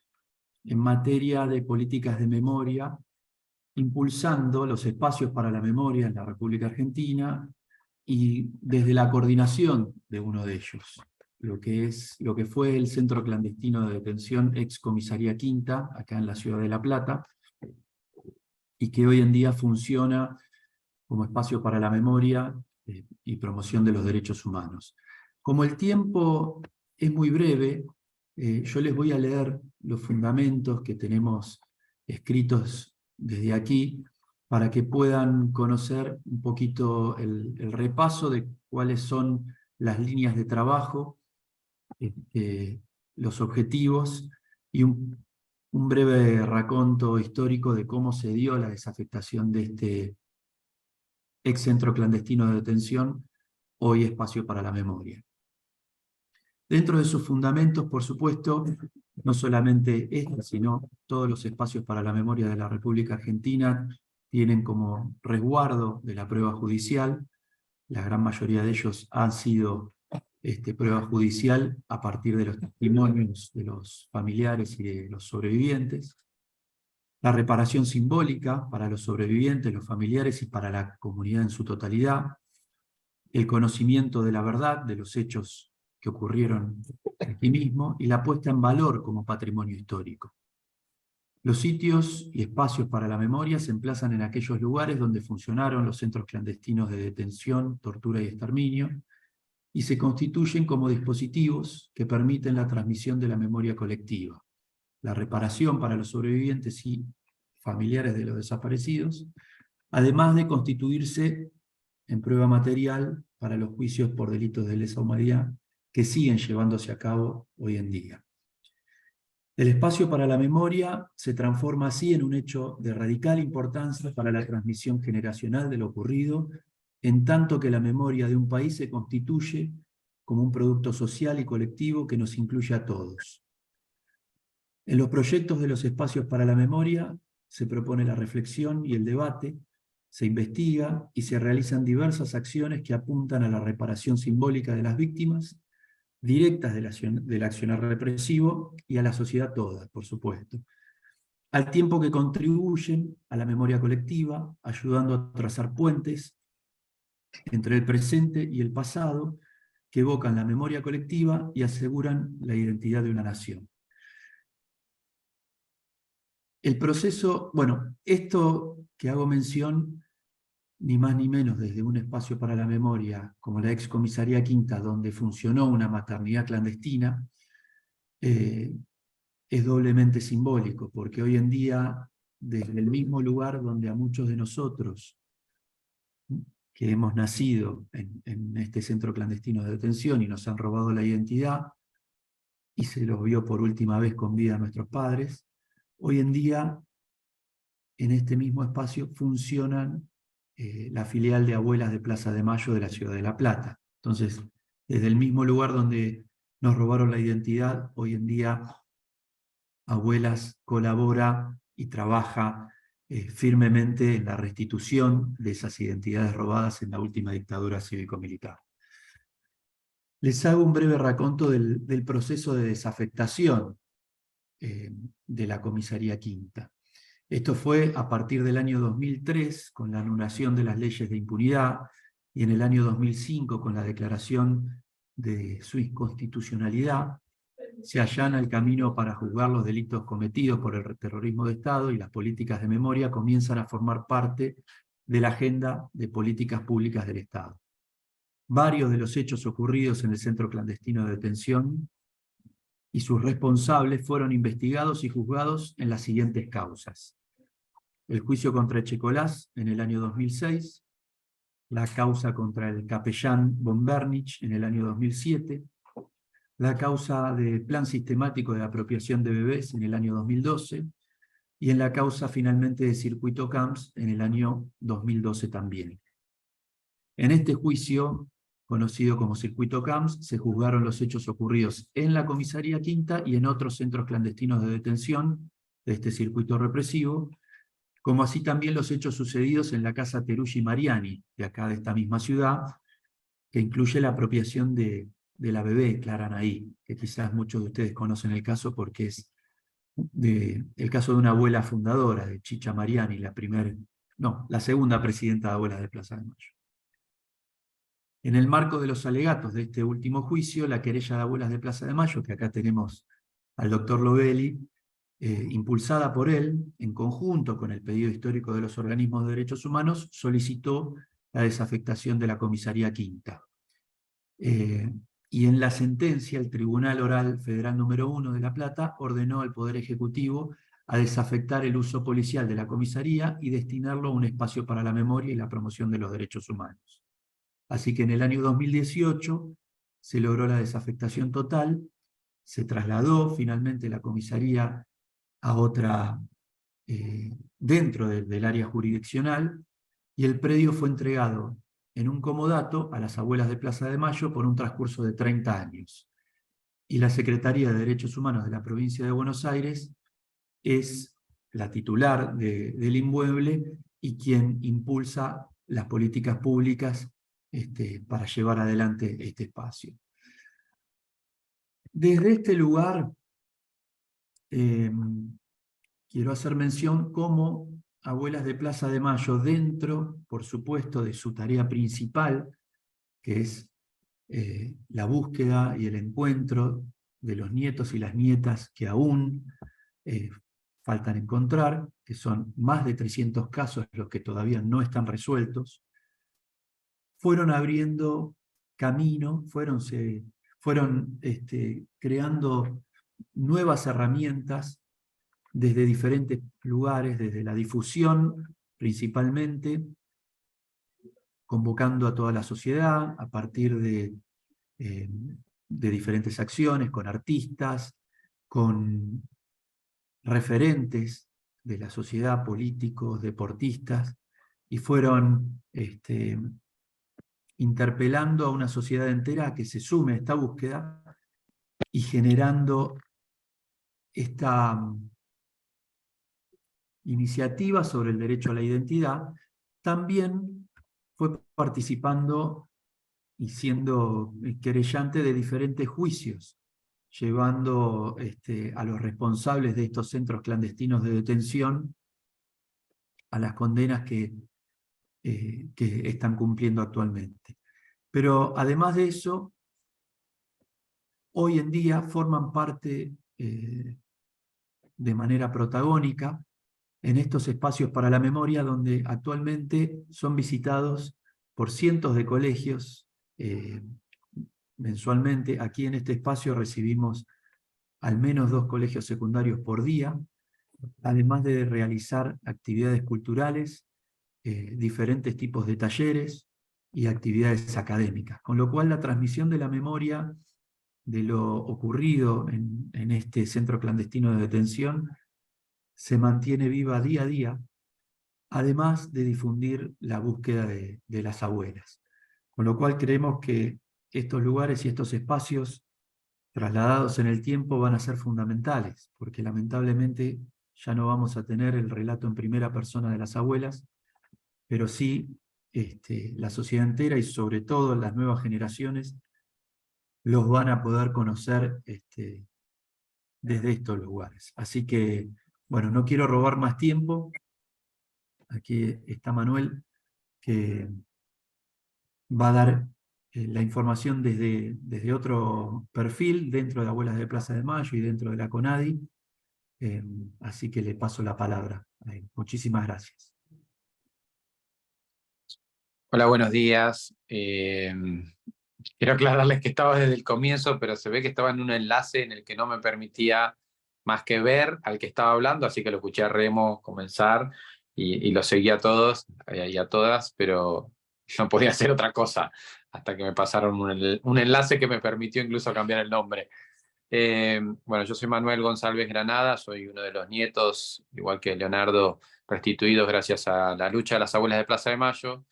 en materia de políticas de memoria, impulsando los espacios para la memoria en la República Argentina y desde la coordinación de uno de ellos, lo que fue el Centro Clandestino de Detención Ex Comisaría Quinta, acá en la ciudad de La Plata, y que hoy en día funciona como espacio para la memoria y promoción de los derechos humanos. Como el tiempo es muy breve, yo les voy a leer los fundamentos que tenemos escritos desde aquí, para que puedan conocer un poquito el repaso de cuáles son las líneas de trabajo, los objetivos y un breve raconto histórico de cómo se dio la desafectación de este ex centro clandestino de detención, hoy espacio para la memoria. Dentro de sus fundamentos, por supuesto, no solamente este, sino todos los espacios para la memoria de la República Argentina tienen como resguardo de la prueba judicial. La gran mayoría de ellos han sido prueba judicial a partir de los testimonios de los familiares y de los sobrevivientes. La reparación simbólica para los sobrevivientes, los familiares y para la comunidad en su totalidad. El conocimiento de la verdad, de los hechos que ocurrieron aquí mismo, y la puesta en valor como patrimonio histórico. Los sitios y espacios para la memoria se emplazan en aquellos lugares donde funcionaron los centros clandestinos de detención, tortura y exterminio, y se constituyen como dispositivos que permiten la transmisión de la memoria colectiva, la reparación para los sobrevivientes y familiares de los desaparecidos, además de constituirse en prueba material para los juicios por delitos de lesa humanidad que siguen llevándose a cabo hoy en día. El espacio para la memoria se transforma así en un hecho de radical importancia para la transmisión generacional de lo ocurrido, en tanto que la memoria de un país se constituye como un producto social y colectivo que nos incluye a todos. En los proyectos de los espacios para la memoria se propone la reflexión y el debate, se investiga y se realizan diversas acciones que apuntan a la reparación simbólica de las víctimas, directas del accionar represivo y a la sociedad toda, por supuesto, al tiempo que contribuyen a la memoria colectiva, ayudando a trazar puentes entre el presente y el pasado, que evocan la memoria colectiva y aseguran la identidad de una nación. El proceso, bueno, esto que hago mención, ni más ni menos desde un espacio para la memoria, como la ex comisaría Quinta, donde funcionó una maternidad clandestina, es doblemente simbólico, porque hoy en día, desde el mismo lugar donde a muchos de nosotros, que hemos nacido en este centro clandestino de detención y nos han robado la identidad, y se los vio por última vez con vida a nuestros padres, hoy en día, en este mismo espacio, funcionan la filial de Abuelas de Plaza de Mayo de la ciudad de La Plata. Entonces, desde el mismo lugar donde nos robaron la identidad, hoy en día Abuelas colabora y trabaja firmemente en la restitución de esas identidades robadas en la última dictadura cívico-militar. Les hago un breve raconto del proceso de desafectación de la comisaría Quinta. Esto fue a partir del año 2003, con la anulación de las leyes de impunidad, y en el año 2005, con la declaración de su inconstitucionalidad, se allana el camino para juzgar los delitos cometidos por el terrorismo de Estado, y las políticas de memoria comienzan a formar parte de la agenda de políticas públicas del Estado. Varios de los hechos ocurridos en el centro clandestino de detención y sus responsables fueron investigados y juzgados en las siguientes causas: el juicio contra Echecolás en el año 2006, la causa contra el capellán von Bernich en el año 2007, la causa de Plan Sistemático de Apropiación de Bebés en el año 2012, y en la causa finalmente de Circuito Camps en el año 2012 también. En este juicio, conocido como Circuito Camps, se juzgaron los hechos ocurridos en la Comisaría Quinta y en otros centros clandestinos de detención de este circuito represivo, como así también los hechos sucedidos en la casa Teruggi Mariani, de acá de esta misma ciudad, que incluye la apropiación de la bebé Clara Naí, que quizás muchos de ustedes conocen el caso porque es el caso de una abuela fundadora, de Chicha Mariani, la segunda presidenta de Abuelas de Plaza de Mayo. En el marco de los alegatos de este último juicio, la querella de Abuelas de Plaza de Mayo, que acá tenemos al doctor Lovelli, impulsada por él, en conjunto con el pedido histórico de los organismos de derechos humanos, solicitó la desafectación de la Comisaría Quinta. Y en la sentencia, el Tribunal Oral Federal número 1 de La Plata ordenó al Poder Ejecutivo a desafectar el uso policial de la comisaría y destinarlo a un espacio para la memoria y la promoción de los derechos humanos. Así que en el año 2018 se logró la desafectación total, se trasladó finalmente la comisaría a otra, dentro del área jurisdiccional, y el predio fue entregado en un comodato a las Abuelas de Plaza de Mayo por un transcurso de 30 años. Y la Secretaría de Derechos Humanos de la Provincia de Buenos Aires es la titular del inmueble y quien impulsa las políticas públicas para llevar adelante este espacio. Desde este lugar, quiero hacer mención cómo Abuelas de Plaza de Mayo, dentro, por supuesto, de su tarea principal, que es la búsqueda y el encuentro de los nietos y las nietas que aún faltan encontrar, que son más de 300 casos los que todavía no están resueltos, fueron abriendo camino, fueron creando nuevas herramientas desde diferentes lugares, desde la difusión principalmente, convocando a toda la sociedad a partir de diferentes acciones, con artistas, con referentes de la sociedad, políticos, deportistas, y fueron interpelando a una sociedad entera a que se sume a esta búsqueda y generando esta iniciativa sobre el derecho a la identidad. También fue participando y siendo querellante de diferentes juicios, llevando a los responsables de estos centros clandestinos de detención a las condenas que están cumpliendo actualmente. Pero además de eso, hoy en día forman parte de manera protagónica en estos espacios para la memoria, donde actualmente son visitados por cientos de colegios mensualmente. Aquí en este espacio recibimos al menos 2 colegios secundarios por día, además de realizar actividades culturales, diferentes tipos de talleres y actividades académicas. Con lo cual la transmisión de la memoria de lo ocurrido en este centro clandestino de detención se mantiene viva día a día, además de difundir la búsqueda de las abuelas. Con lo cual creemos que estos lugares y estos espacios trasladados en el tiempo van a ser fundamentales, porque lamentablemente ya no vamos a tener el relato en primera persona de las abuelas, pero sí la sociedad entera y sobre todo las nuevas generaciones los van a poder conocer desde estos lugares. Así que, bueno, no quiero robar más tiempo. Aquí está Manuel, que va a dar la información desde otro perfil, dentro de Abuelas de Plaza de Mayo y dentro de la CONADI. Así que le paso la palabra. Muchísimas gracias. Hola, buenos días. Quiero aclararles que estaba desde el comienzo, pero se ve que estaba en un enlace en el que no me permitía más que ver al que estaba hablando, así que lo escuché a Remo comenzar y lo seguí a todos y a todas, pero no podía hacer otra cosa, hasta que me pasaron un enlace que me permitió incluso cambiar el nombre. Bueno, yo soy Manuel González Granada, soy uno de los nietos, igual que Leonardo, restituidos gracias a la lucha de las abuelas de Plaza de Mayo.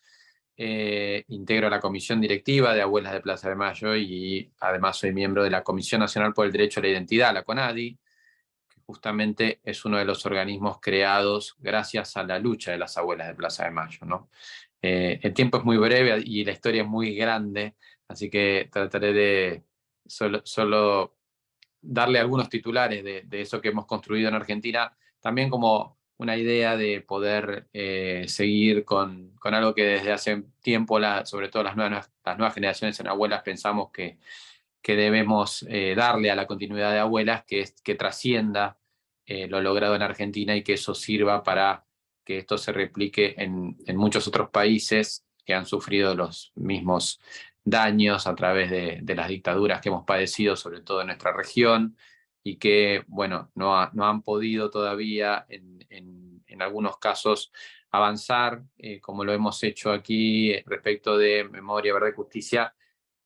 Integro la comisión directiva de Abuelas de Plaza de Mayo y además soy miembro de la Comisión Nacional por el Derecho a la Identidad, la CONADI, que justamente es uno de los organismos creados gracias a la lucha de las abuelas de Plaza de Mayo, ¿no? El tiempo es muy breve y la historia es muy grande, así que trataré de solo darle algunos titulares de eso que hemos construido en Argentina, también como una idea de poder seguir con algo que desde hace tiempo, sobre todo las nuevas generaciones en abuelas, pensamos que debemos darle a la continuidad de abuelas, que es que trascienda lo logrado en Argentina y que eso sirva para que esto se replique en muchos otros países que han sufrido los mismos daños a través de las dictaduras que hemos padecido, sobre todo en nuestra región, y que, bueno, no han podido todavía, en algunos casos, avanzar, como lo hemos hecho aquí respecto de Memoria, Verdad y Justicia,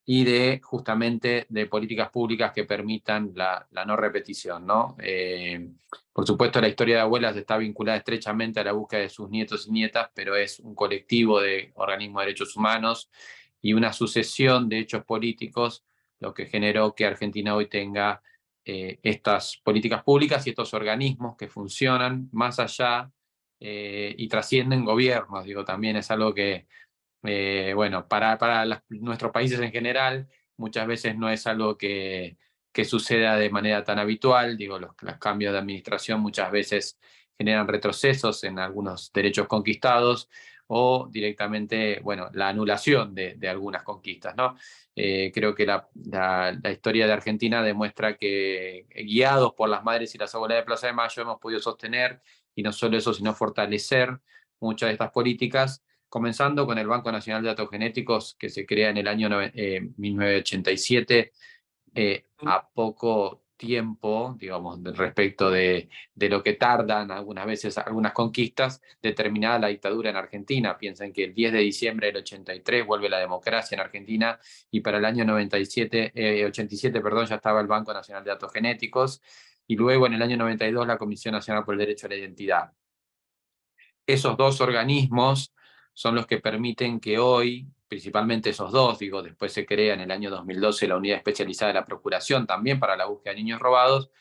y justamente de políticas públicas que permitan la no repetición, ¿no? Por supuesto, la historia de abuelas está vinculada estrechamente a la búsqueda de sus nietos y nietas, pero es un colectivo de organismos de derechos humanos y una sucesión de hechos políticos lo que generó que Argentina hoy tenga estas políticas públicas y estos organismos que funcionan más allá y trascienden gobiernos. Digo, también es algo que, bueno, para nuestros países en general, muchas veces no es algo que suceda de manera tan habitual. Digo, los cambios de administración muchas veces generan retrocesos en algunos derechos conquistados o directamente, bueno, la anulación de algunas conquistas, ¿no? Creo que la historia de Argentina demuestra que, guiados por las madres y las abuelas de Plaza de Mayo, hemos podido sostener, y no solo eso, sino fortalecer muchas de estas políticas, comenzando con el Banco Nacional de Datos Genéticos, que se crea en el año 1987, a poco tiempo, digamos, respecto de lo que tardan algunas veces algunas conquistas, determinada la dictadura en Argentina. Piensen que el 10 de diciembre del 83 vuelve la democracia en Argentina y para el año 87, perdón, ya estaba el Banco Nacional de Datos Genéticos y luego en el año 92 la Comisión Nacional por el Derecho a la Identidad. Esos dos organismos son los que permiten que hoy, principalmente esos dos, digo, después se crea en el año 2012 la Unidad Especializada de la Procuración, también para la búsqueda de niños robados,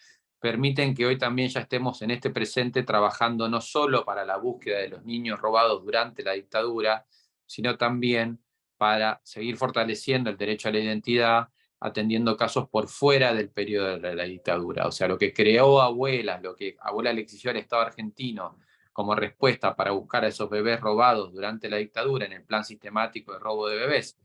permiten que hoy también ya estemos en este presente trabajando no solo para la búsqueda de los niños robados durante la dictadura, sino también para seguir fortaleciendo el derecho a la identidad, atendiendo casos por fuera del periodo de la dictadura. O sea, lo que creó Abuelas, lo que Abuelas le exigió al Estado argentino como respuesta para buscar a esos bebés robados durante la dictadura en el plan sistemático de robo de bebés,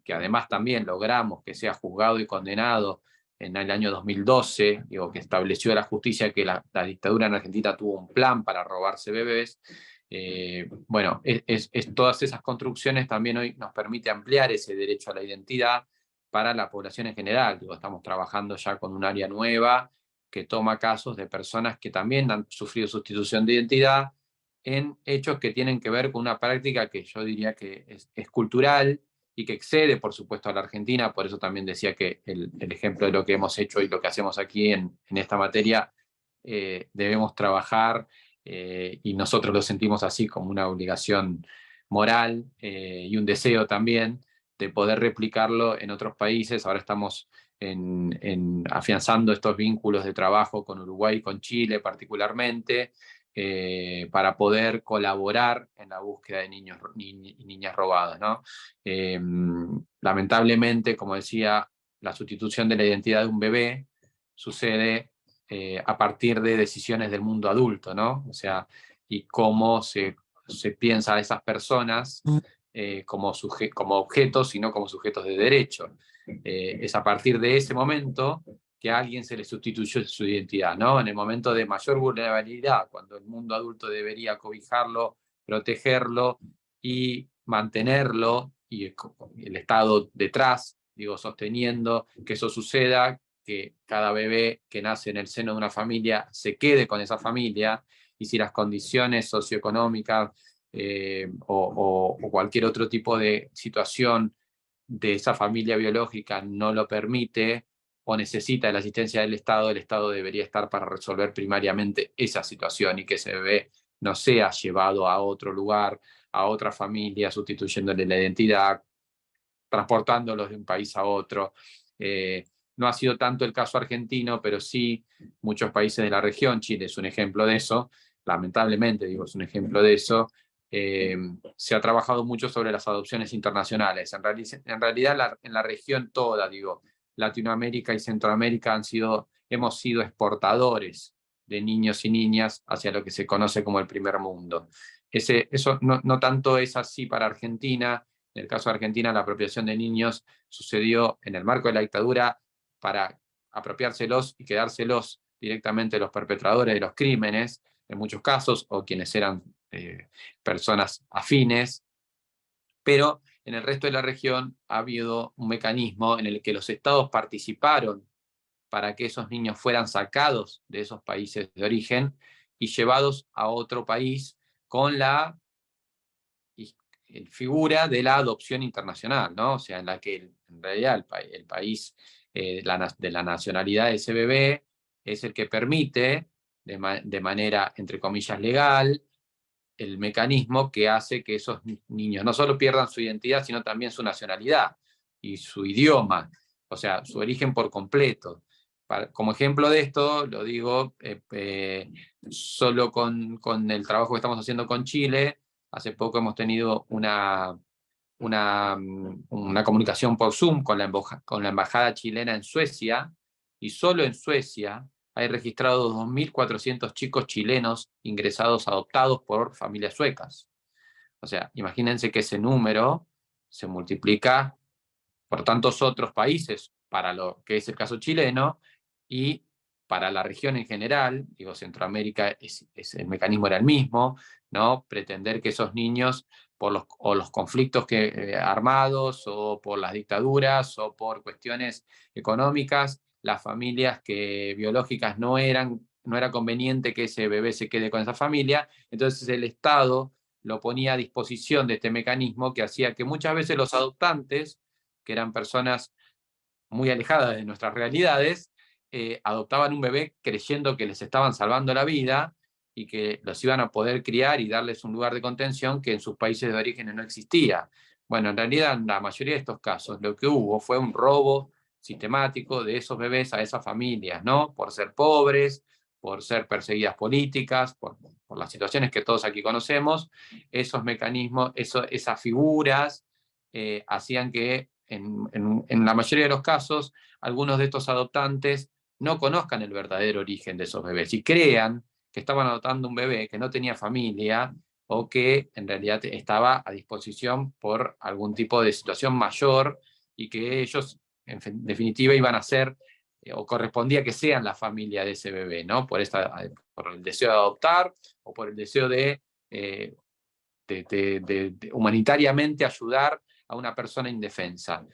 que además también logramos que sea juzgado y condenado en el año 2012, digo, que estableció la justicia que la dictadura en Argentina tuvo un plan para robarse bebés. Bueno, todas esas construcciones también hoy nos permite ampliar ese derecho a la identidad para la población en general. Digo, estamos trabajando ya con un área nueva que toma casos de personas que también han sufrido sustitución de identidad en hechos que tienen que ver con una práctica que yo diría que es cultural y que excede, por supuesto, a la Argentina. Por eso también decía que el ejemplo de lo que hemos hecho y lo que hacemos aquí en esta materia, debemos trabajar y nosotros lo sentimos así como una obligación moral y un deseo también de poder replicarlo en otros países. Ahora estamos afianzando estos vínculos de trabajo con Uruguay y con Chile particularmente, para poder colaborar en la búsqueda de niños y niñas robadas, ¿no? Lamentablemente, como decía, la sustitución de la identidad de un bebé sucede a partir de decisiones del mundo adulto, ¿no? O sea, y cómo se piensa a esas personas como objetos y no como sujetos de derecho. Es a partir de ese momento que a alguien se le sustituyó su identidad, ¿no? En el momento de mayor vulnerabilidad, cuando el mundo adulto debería cobijarlo, protegerlo y mantenerlo, y el Estado detrás, digo, sosteniendo que eso suceda, que cada bebé que nace en el seno de una familia se quede con esa familia, y si las condiciones socioeconómicas o cualquier otro tipo de situación de esa familia biológica no lo permite o necesita la asistencia del Estado, el Estado debería estar para resolver primariamente esa situación y que ese bebé no sea llevado a otro lugar, a otra familia, sustituyéndole la identidad, transportándolos de un país a otro. No ha sido tanto el caso argentino, pero sí muchos países de la región, Chile es un ejemplo de eso, lamentablemente digo, es un ejemplo de eso. Se ha trabajado mucho sobre las adopciones internacionales. En realidad en la región toda, digo, Latinoamérica y Centroamérica hemos sido exportadores de niños y niñas hacia lo que se conoce como el primer mundo. Eso no tanto es así para Argentina. En el caso de Argentina, la apropiación de niños sucedió en el marco de la dictadura para apropiárselos y quedárselos directamente los perpetradores de los crímenes, en muchos casos, o quienes eran personas afines, pero en el resto de la región ha habido un mecanismo en el que los estados participaron para que esos niños fueran sacados de esos países de origen y llevados a otro país con la figura de la adopción internacional, ¿no? O sea, en la que en realidad el país de la nacionalidad de ese bebé es el que permite, de manera, entre comillas, legal, el mecanismo que hace que esos niños no solo pierdan su identidad, sino también su nacionalidad y su idioma, o sea, su origen por completo. Como ejemplo de esto, lo digo, solo con el trabajo que estamos haciendo con Chile. Hace poco hemos tenido una comunicación por Zoom con la embajada chilena en Suecia, y solo en Suecia hay registrados 2.400 chicos chilenos ingresados adoptados por familias suecas. O sea, imagínense que ese número se multiplica por tantos otros países para lo que es el caso chileno, y para la región en general, digo, Centroamérica, el mecanismo era el mismo, ¿no? Pretender que esos niños, por los conflictos armados, o por las dictaduras, o por cuestiones económicas, las familias biológicas no era conveniente que ese bebé se quede con esa familia, entonces el Estado lo ponía a disposición de este mecanismo que hacía que muchas veces los adoptantes, que eran personas muy alejadas de nuestras realidades, adoptaban un bebé creyendo que les estaban salvando la vida y que los iban a poder criar y darles un lugar de contención que en sus países de origen no existía. Bueno, en realidad en la mayoría de estos casos lo que hubo fue un robo sistemático de esos bebés a esas familias, ¿no? Por ser pobres, por ser perseguidas políticas, por las situaciones que todos aquí conocemos. Esos mecanismos, esas figuras hacían que en la mayoría de los casos algunos de estos adoptantes no conozcan el verdadero origen de esos bebés y crean que estaban adoptando un bebé que no tenía familia, o que en realidad estaba a disposición por algún tipo de situación mayor, y que ellos en definitiva iban a ser o correspondía que sean la familia de ese bebé, ¿no? Por el deseo de adoptar, o por el deseo de humanitariamente ayudar a una persona indefensa.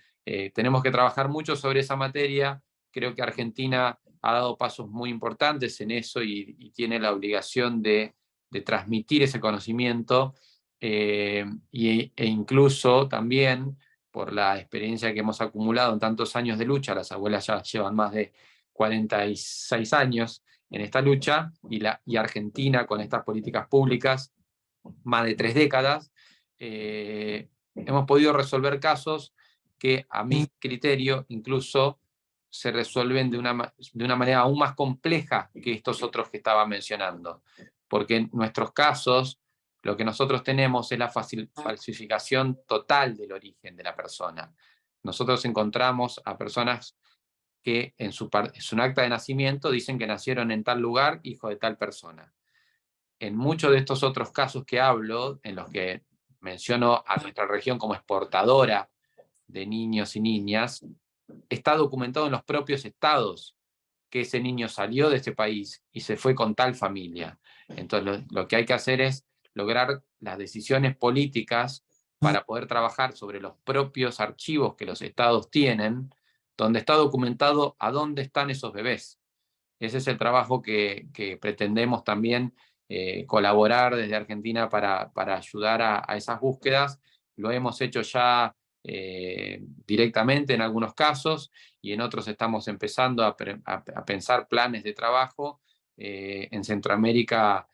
Tenemos que trabajar mucho sobre esa materia. Creo que Argentina ha dado pasos muy importantes en eso, y tiene la obligación de transmitir ese conocimiento, e incluso también por la experiencia que hemos acumulado en tantos años de lucha. Las abuelas ya llevan más de 46 años en esta lucha, y Argentina, con estas políticas públicas, más de 3 décadas, hemos podido resolver casos que, a mi criterio, incluso se resuelven de una manera aún más compleja que estos otros que estaba mencionando. Porque en nuestros casos, lo que nosotros tenemos es la falsificación total del origen de la persona. Nosotros encontramos a personas que en su acta de nacimiento dicen que nacieron en tal lugar, hijo de tal persona. En muchos de estos otros casos que hablo, en los que menciono a nuestra región como exportadora de niños y niñas, está documentado en los propios estados que ese niño salió de ese país y se fue con tal familia. Entonces lo que hay que hacer es lograr las decisiones políticas para poder trabajar sobre los propios archivos que los estados tienen, donde está documentado a dónde están esos bebés. Ese es el trabajo que pretendemos también colaborar desde Argentina para ayudar a esas búsquedas. Lo hemos hecho ya directamente en algunos casos, y en otros estamos empezando a pensar planes de trabajo. En Centroamérica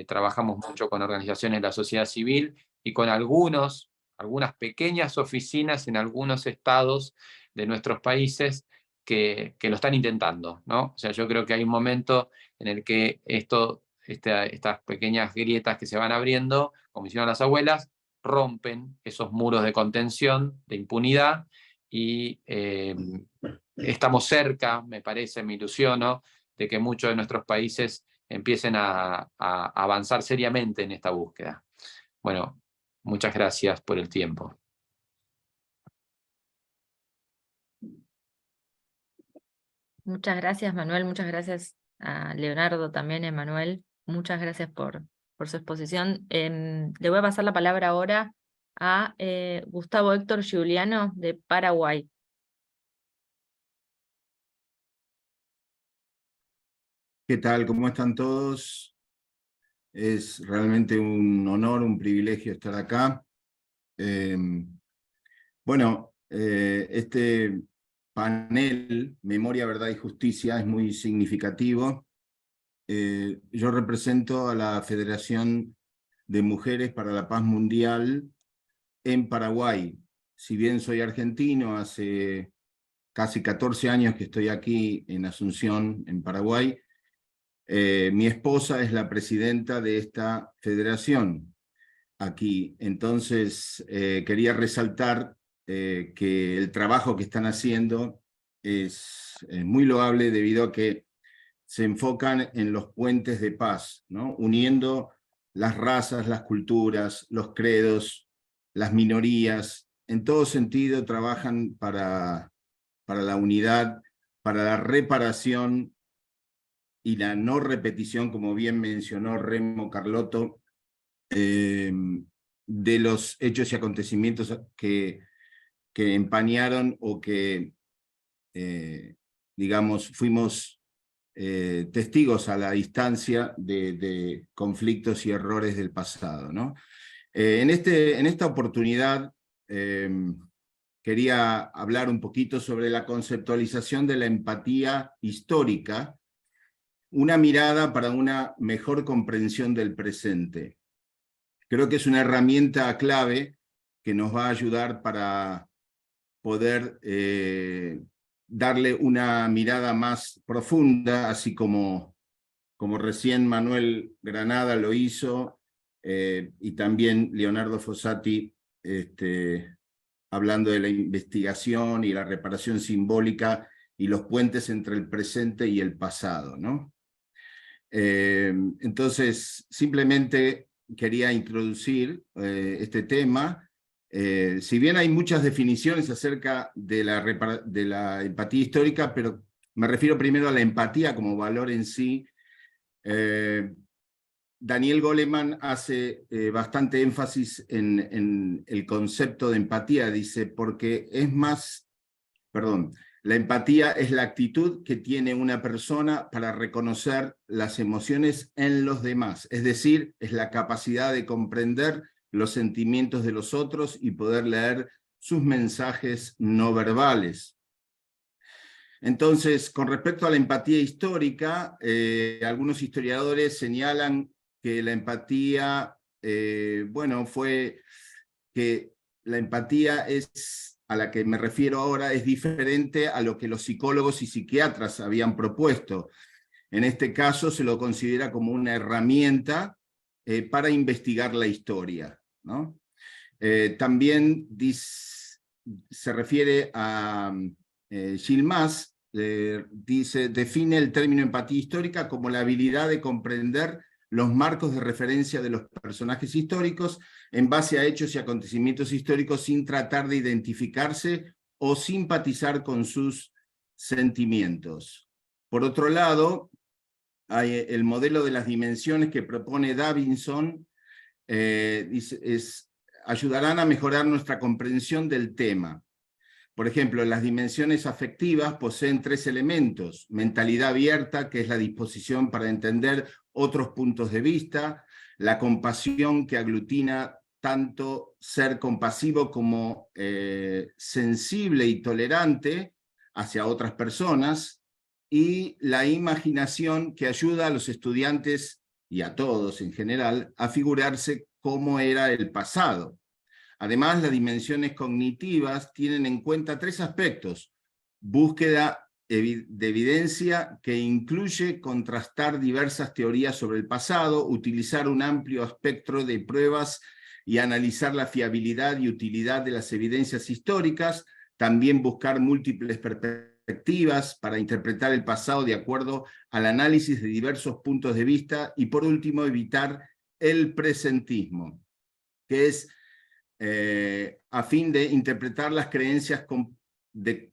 trabajamos mucho con organizaciones de la sociedad civil y con algunas pequeñas oficinas en algunos estados de nuestros países que lo están intentando, ¿no? O sea, yo creo que hay un momento en el que estas pequeñas grietas que se van abriendo, como hicieron las abuelas, rompen esos muros de contención, de impunidad, y estamos cerca, me parece, me ilusiono, de que muchos de nuestros países empiecen a avanzar seriamente en esta búsqueda. Bueno, muchas gracias por el tiempo. Muchas gracias, Manuel. Muchas gracias a Leonardo también, Emanuel. Muchas gracias por su exposición. Le voy a pasar la palabra ahora a Gustavo Héctor Giuliano de Paraguay. ¿Qué tal? ¿Cómo están todos? Es realmente un honor, un privilegio estar acá. Este panel, Memoria, Verdad y Justicia, es muy significativo. Yo represento a la Federación de Mujeres para la Paz Mundial en Paraguay. Si bien soy argentino, hace casi 14 años que estoy aquí en Asunción, en Paraguay. Mi esposa es la presidenta de esta federación aquí. Entonces, quería resaltar que el trabajo que están haciendo es muy loable debido a que se enfocan en los puentes de paz, ¿no? Uniendo las razas, las culturas, los credos, las minorías. En todo sentido trabajan para la unidad, para la reparación y la no repetición, como bien mencionó Remo Carlotto, de los hechos y acontecimientos que empañaron o que, digamos, fuimos testigos a la distancia de conflictos y errores del pasado, ¿no? En esta oportunidad quería hablar un poquito sobre la conceptualización de la empatía histórica, una mirada para una mejor comprensión del presente. Creo que es una herramienta clave que nos va a ayudar para poder darle una mirada más profunda, así como recién Manuel Granada lo hizo, y también Leonardo Fossati, hablando de la investigación y la reparación simbólica y los puentes entre el presente y el pasado, ¿no? Entonces, simplemente quería introducir este tema. Si bien hay muchas definiciones acerca de la empatía histórica, pero me refiero primero a la empatía como valor en sí. Daniel Goleman hace bastante énfasis en el concepto de empatía, dice, porque la empatía es la actitud que tiene una persona para reconocer las emociones en los demás, es decir, es la capacidad de comprender los sentimientos de los otros y poder leer sus mensajes no verbales. Entonces, con respecto a la empatía histórica, algunos historiadores señalan que la empatía, fue que la empatía a la que me refiero ahora es diferente a lo que los psicólogos y psiquiatras habían propuesto. En este caso se lo considera como una herramienta para investigar la historia, ¿no? También se refiere a Gilmas, define el término empatía histórica como la habilidad de comprender los marcos de referencia de los personajes históricos en base a hechos y acontecimientos históricos sin tratar de identificarse o simpatizar con sus sentimientos. Por otro lado, hay el modelo de las dimensiones que propone Davidson, ayudarán a mejorar nuestra comprensión del tema. Por ejemplo, las dimensiones afectivas poseen 3 elementos: mentalidad abierta, que es la disposición para entender otros puntos de vista; la compasión, que aglutina tanto ser compasivo como sensible y tolerante hacia otras personas; y la imaginación, que ayuda a los estudiantes y a todos en general a figurarse cómo era el pasado. Además, las dimensiones cognitivas tienen en cuenta 3 aspectos: búsqueda de evidencia, que incluye contrastar diversas teorías sobre el pasado, utilizar un amplio espectro de pruebas y analizar la fiabilidad y utilidad de las evidencias históricas; también buscar múltiples perspectivas para interpretar el pasado de acuerdo al análisis de diversos puntos de vista; y por último, evitar el presentismo, que es a fin de interpretar las creencias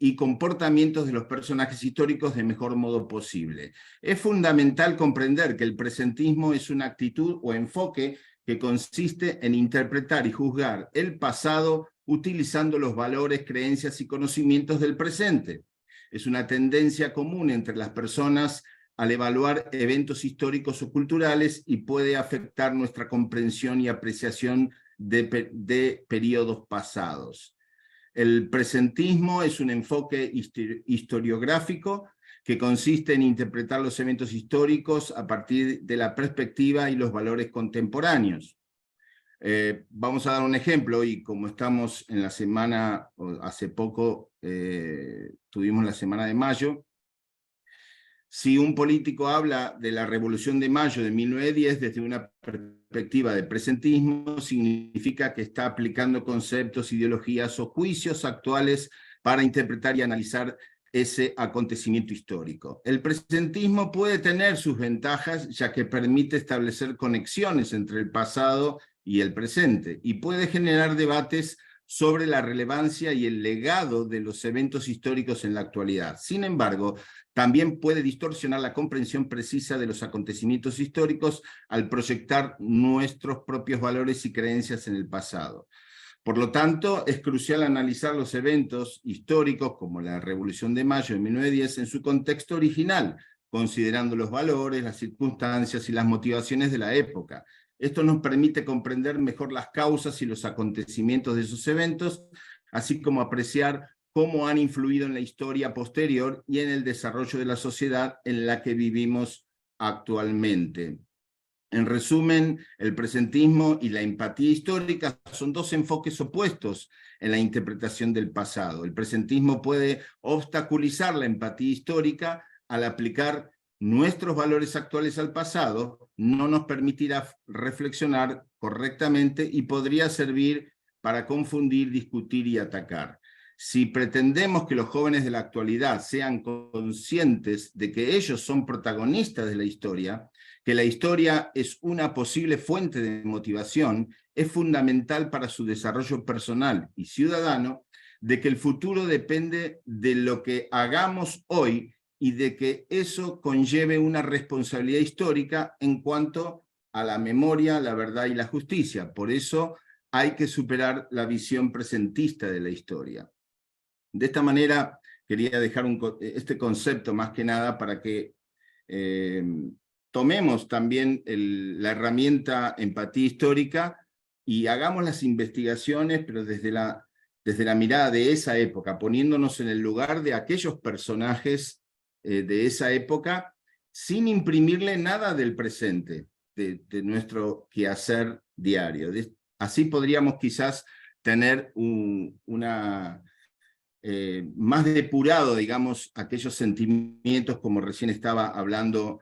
y comportamientos de los personajes históricos de mejor modo posible. Es fundamental comprender que el presentismo es una actitud o enfoque que consiste en interpretar y juzgar el pasado utilizando los valores, creencias y conocimientos del presente. Es una tendencia común entre las personas al evaluar eventos históricos o culturales y puede afectar nuestra comprensión y apreciación de periodos pasados. El presentismo es un enfoque historiográfico que consiste en interpretar los eventos históricos a partir de la perspectiva y los valores contemporáneos. Vamos a dar un ejemplo, y como estamos en la semana, hace poco tuvimos la Semana de Mayo. Si un político habla de la Revolución de Mayo de 1910 desde una perspectiva de presentismo, significa que está aplicando conceptos, ideologías o juicios actuales para interpretar y analizar ese acontecimiento histórico. El presentismo puede tener sus ventajas, ya que permite establecer conexiones entre el pasado y el presente, y puede generar debates sobre la relevancia y el legado de los eventos históricos en la actualidad. Sin embargo, también puede distorsionar la comprensión precisa de los acontecimientos históricos al proyectar nuestros propios valores y creencias en el pasado. Por lo tanto, es crucial analizar los eventos históricos, como la Revolución de Mayo de 1910, en su contexto original, considerando los valores, las circunstancias y las motivaciones de la época. Esto nos permite comprender mejor las causas y los acontecimientos de esos eventos, así como apreciar cómo han influido en la historia posterior y en el desarrollo de la sociedad en la que vivimos actualmente. En resumen, el presentismo y la empatía histórica son 2 enfoques opuestos en la interpretación del pasado. El presentismo puede obstaculizar la empatía histórica al aplicar nuestros valores actuales al pasado, no nos permitirá reflexionar correctamente y podría servir para confundir, discutir y atacar. Si pretendemos que los jóvenes de la actualidad sean conscientes de que ellos son protagonistas de la historia, que la historia es una posible fuente de motivación, es fundamental para su desarrollo personal y ciudadano, de que el futuro depende de lo que hagamos hoy y de que eso conlleve una responsabilidad histórica en cuanto a la memoria, la verdad y la justicia. Por eso hay que superar la visión presentista de la historia. De esta manera quería dejar este concepto más que nada para que tomemos también la herramienta empatía histórica y hagamos las investigaciones, pero desde la mirada de esa época, poniéndonos en el lugar de aquellos personajes de esa época, sin imprimirle nada del presente, de nuestro quehacer diario. Así podríamos quizás tener más depurado, digamos, aquellos sentimientos, como recién estaba hablando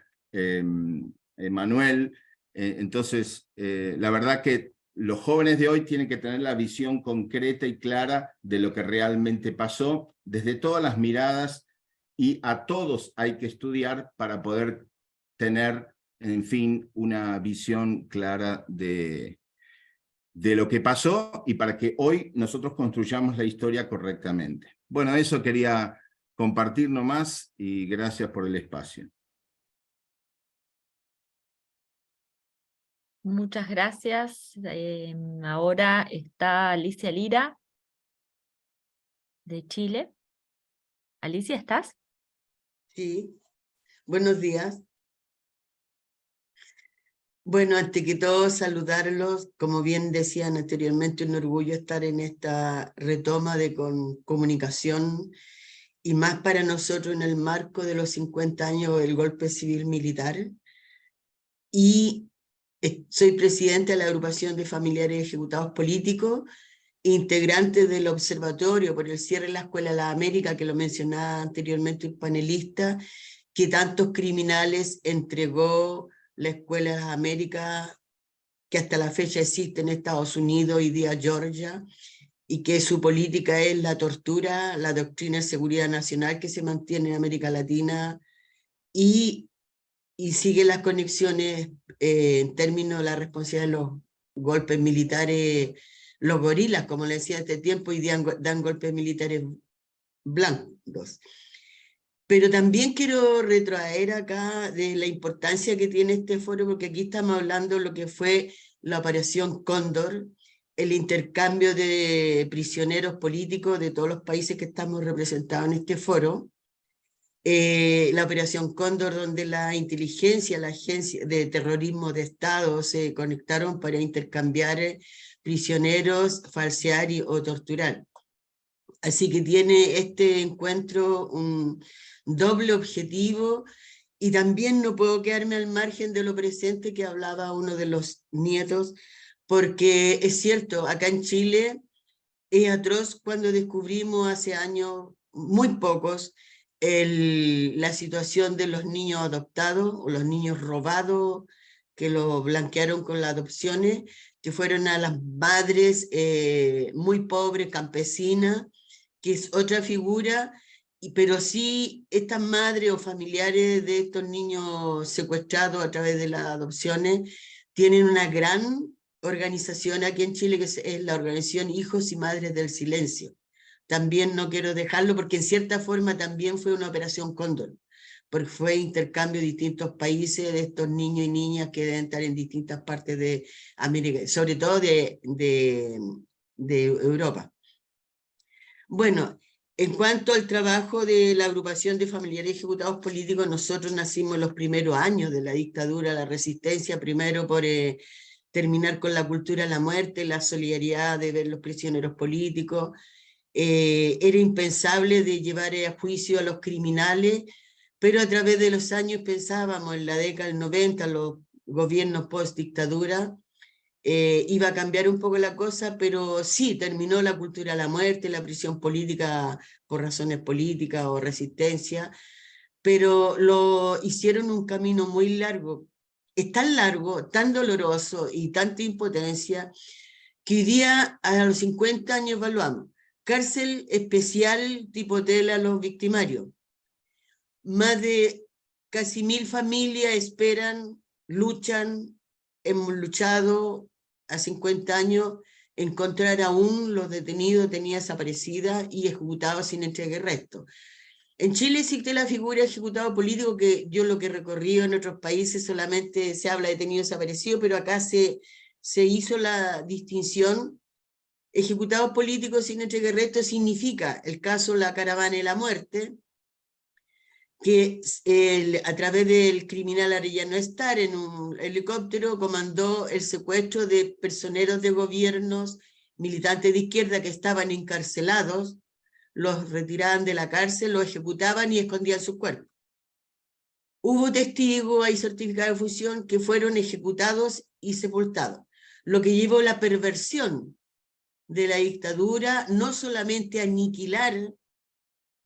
Manuel. Entonces, la verdad que los jóvenes de hoy tienen que tener la visión concreta y clara de lo que realmente pasó, desde todas las miradas, y a todos hay que estudiar para poder tener, en fin, una visión clara de lo que pasó y para que hoy nosotros construyamos la historia correctamente. Bueno, eso quería compartir nomás y gracias por el espacio. Muchas gracias. Ahora está Alicia Lira. de Chile. Alicia, ¿estás? Sí, buenos días. Bueno, antes que todo saludarlos, como bien decían anteriormente, un orgullo estar en esta retoma de comunicación y más para nosotros en el marco de los 50 años del golpe civil militar. Y soy presidenta de la agrupación de familiares ejecutados políticos, integrante del observatorio por el cierre de la Escuela de la América, que lo mencionaba anteriormente un panelista, que tantos criminales entregó la Escuela de las Américas, que hasta la fecha existe en Estados Unidos, hoy día Georgia, y que su política es la tortura, la doctrina de seguridad nacional que se mantiene en América Latina, y sigue las conexiones en términos de la responsabilidad de los golpes militares, los gorilas, como le decía este tiempo, y dan golpes militares blancos. Pero también quiero retraer acá de la importancia que tiene este foro, porque aquí estamos hablando de lo que fue la Operación Cóndor, el intercambio de prisioneros políticos de todos los países que estamos representados en este foro, la Operación Cóndor, donde la inteligencia, la agencia de terrorismo de Estado se conectaron para intercambiar prisioneros, falsear o torturar. Así que tiene este encuentro un doble objetivo, y también no puedo quedarme al margen de lo presente que hablaba uno de los nietos, porque es cierto, acá en Chile es atroz cuando descubrimos hace años, muy pocos, la situación de los niños adoptados o los niños robados, que los blanquearon con las adopciones, que fueron a las madres muy pobres, campesinas, que es otra figura, pero sí estas madres o familiares de estos niños secuestrados a través de las adopciones tienen una gran organización aquí en Chile, que es la organización Hijos y Madres del Silencio. También no quiero dejarlo, porque en cierta forma también fue una operación Cóndor, porque fue intercambio de distintos países de estos niños y niñas que deben estar en distintas partes de América, sobre todo de Europa. Bueno, en cuanto al trabajo de la agrupación de familiares ejecutados políticos, nosotros nacimos en los primeros años de la dictadura, la resistencia, primero por terminar con la cultura de la muerte, la solidaridad de ver los prisioneros políticos. Era impensable de llevar a juicio a los criminales, pero a través de los años pensábamos en la década del 90, los gobiernos post-dictadura, iba a cambiar un poco la cosa, pero sí, terminó la cultura de la muerte, la prisión política por razones políticas o resistencia, pero lo hicieron un camino muy largo. Es tan largo, tan doloroso y tanta impotencia, que hoy día a los 50 años evaluamos. Cárcel especial tipo tela a los victimarios. Más de casi 1000 familias esperan, luchan, hemos luchado a 50 años, encontrar aún los detenidos, tenían desaparecidas y ejecutados sin entrega de restos. En Chile existe la figura de ejecutado político, que yo lo que he recorrido en otros países solamente se habla de detenido desaparecido, pero acá se hizo la distinción. Ejecutado político sin entrega de restos significa el caso La Caravana de la Muerte, que a través del criminal Arellano Estar en un helicóptero comandó el secuestro de personeros de gobiernos, militantes de izquierda que estaban encarcelados, los retiraban de la cárcel, los ejecutaban y escondían sus cuerpos. Hubo testigos, hay certificados de función que fueron ejecutados y sepultados, lo que llevó a la perversión de la dictadura, no solamente aniquilar,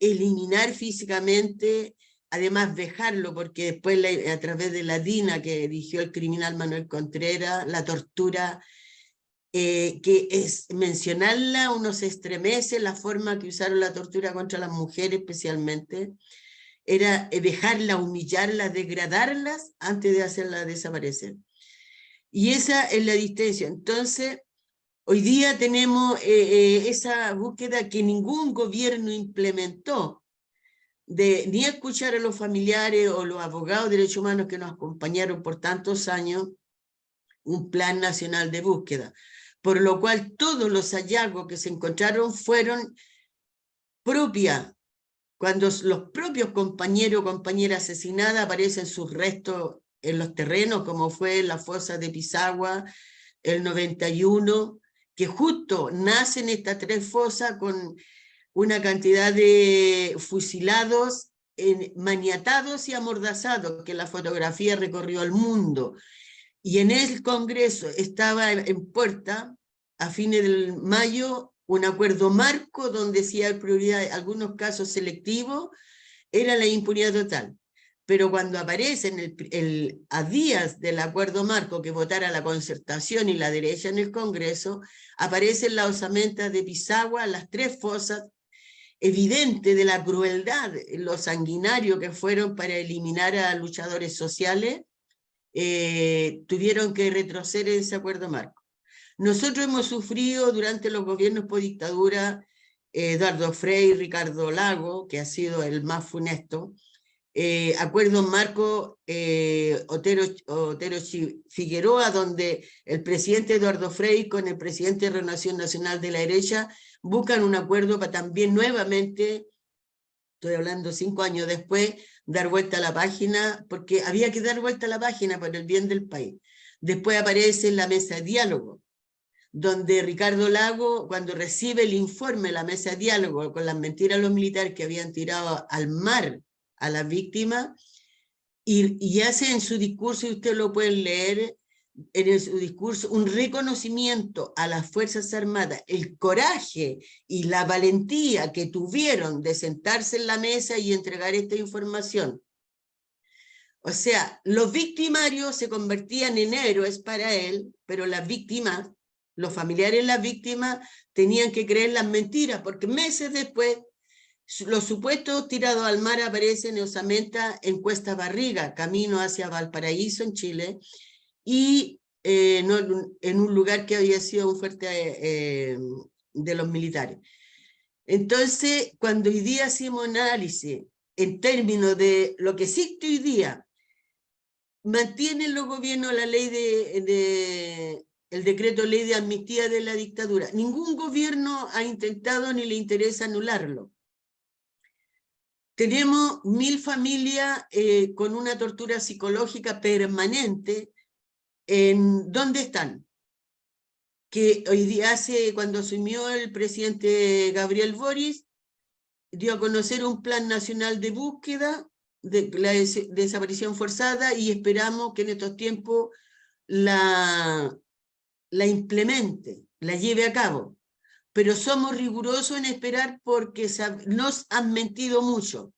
eliminar físicamente, además dejarlo, porque después a través de la DINA que eligió el criminal Manuel Contreras, la tortura, que es mencionarla, uno se estremece, la forma que usaron la tortura contra las mujeres especialmente, era dejarla, humillarlas, degradarlas antes de hacerlas desaparecer. Y esa es la distancia. Entonces, hoy día tenemos esa búsqueda que ningún gobierno implementó, de ni escuchar a los familiares o los abogados de derechos humanos que nos acompañaron por tantos años, un plan nacional de búsqueda, por lo cual todos los hallazgos que se encontraron fueron propia, cuando los propios compañeros o compañeras asesinadas aparecen sus restos en los terrenos, como fue en la fosa de Pisagua, el 91, que justo nacen estas 3 fosas con una cantidad de fusilados, maniatados y amordazados, que la fotografía recorrió el mundo. Y en el Congreso estaba en puerta, a fines de mayo, un acuerdo marco donde si hay prioridad, algunos casos selectivos, era la impunidad total. Pero cuando aparece a días del acuerdo marco que votara la concertación y la derecha en el Congreso, aparecen las osamentas de Pisagua, las 3 fosas, evidente de la crueldad, lo sanguinario que fueron para eliminar a luchadores sociales, tuvieron que retroceder en ese acuerdo marco. Nosotros hemos sufrido durante los gobiernos por dictadura, Eduardo Frei, Ricardo Lagos, que ha sido el más funesto, acuerdo marco Otero Figueroa, donde el presidente Eduardo Frei con el presidente de Renovación Nacional de la derecha buscan un acuerdo para también nuevamente, estoy hablando 5 años después, dar vuelta a la página, porque había que dar vuelta a la página por el bien del país. Después aparece la mesa de diálogo, donde Ricardo Lagos, cuando recibe el informe de la mesa de diálogo con las mentiras de los militares que habían tirado al mar a las víctimas, y hace en su discurso, y usted lo puede leer, en su discurso, un reconocimiento a las Fuerzas Armadas, el coraje y la valentía que tuvieron de sentarse en la mesa y entregar esta información. O sea, los victimarios se convertían en héroes para él, pero las víctimas, los familiares de las víctimas, tenían que creer las mentiras, porque meses después, los supuestos tirados al mar aparecen en osamenta en Cuesta Barriga, camino hacia Valparaíso, en Chile, y en un lugar que había sido un fuerte de los militares. Entonces, cuando hoy día hacemos análisis en términos de lo que existe hoy día, mantienen los gobiernos la ley el decreto ley de amnistía de la dictadura. Ningún gobierno ha intentado ni le interesa anularlo. Tenemos 1000 familias con una tortura psicológica permanente. ¿Dónde están? Que hoy día, cuando asumió el presidente Gabriel Boric, dio a conocer un plan nacional de búsqueda de la desaparición forzada, y esperamos que en estos tiempos la implemente, la lleve a cabo. Pero somos rigurosos en esperar porque nos han mentido mucho.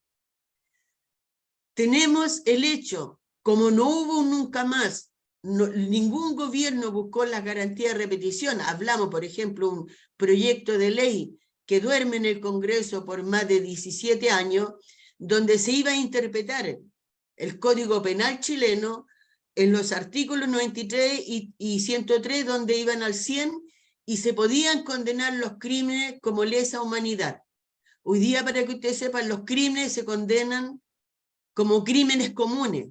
Tenemos el hecho, como no hubo nunca más, ningún gobierno buscó las garantías de repetición. Hablamos, por ejemplo, un proyecto de ley que duerme en el Congreso por más de 17 años, donde se iba a interpretar el Código Penal chileno en los artículos 93 y 103, donde iban al 100, y se podían condenar los crímenes como lesa humanidad. Hoy día, para que ustedes sepan, los crímenes se condenan como crímenes comunes.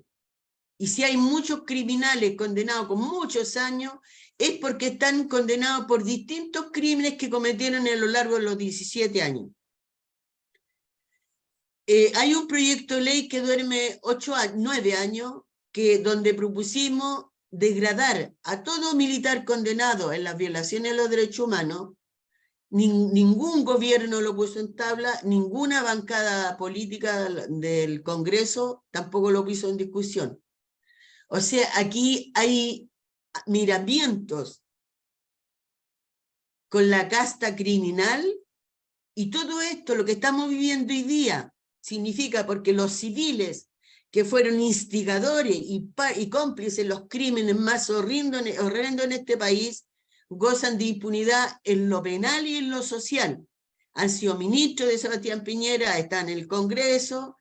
Y si hay muchos criminales condenados con muchos años, es porque están condenados por distintos crímenes que cometieron a lo largo de los 17 años. Hay un proyecto de ley que duerme 9 años, donde propusimos degradar a todo militar condenado en las violaciones de los derechos humanos. Ningún gobierno lo puso en tabla, ninguna bancada política del Congreso tampoco lo puso en discusión. O sea, aquí hay miramientos con la casta criminal, y todo esto, lo que estamos viviendo hoy día, significa porque los civiles que fueron instigadores y cómplices de los crímenes más horrendos en este país, gozan de impunidad en lo penal y en lo social. Han sido ministros de Sebastián Piñera, están en el Congreso,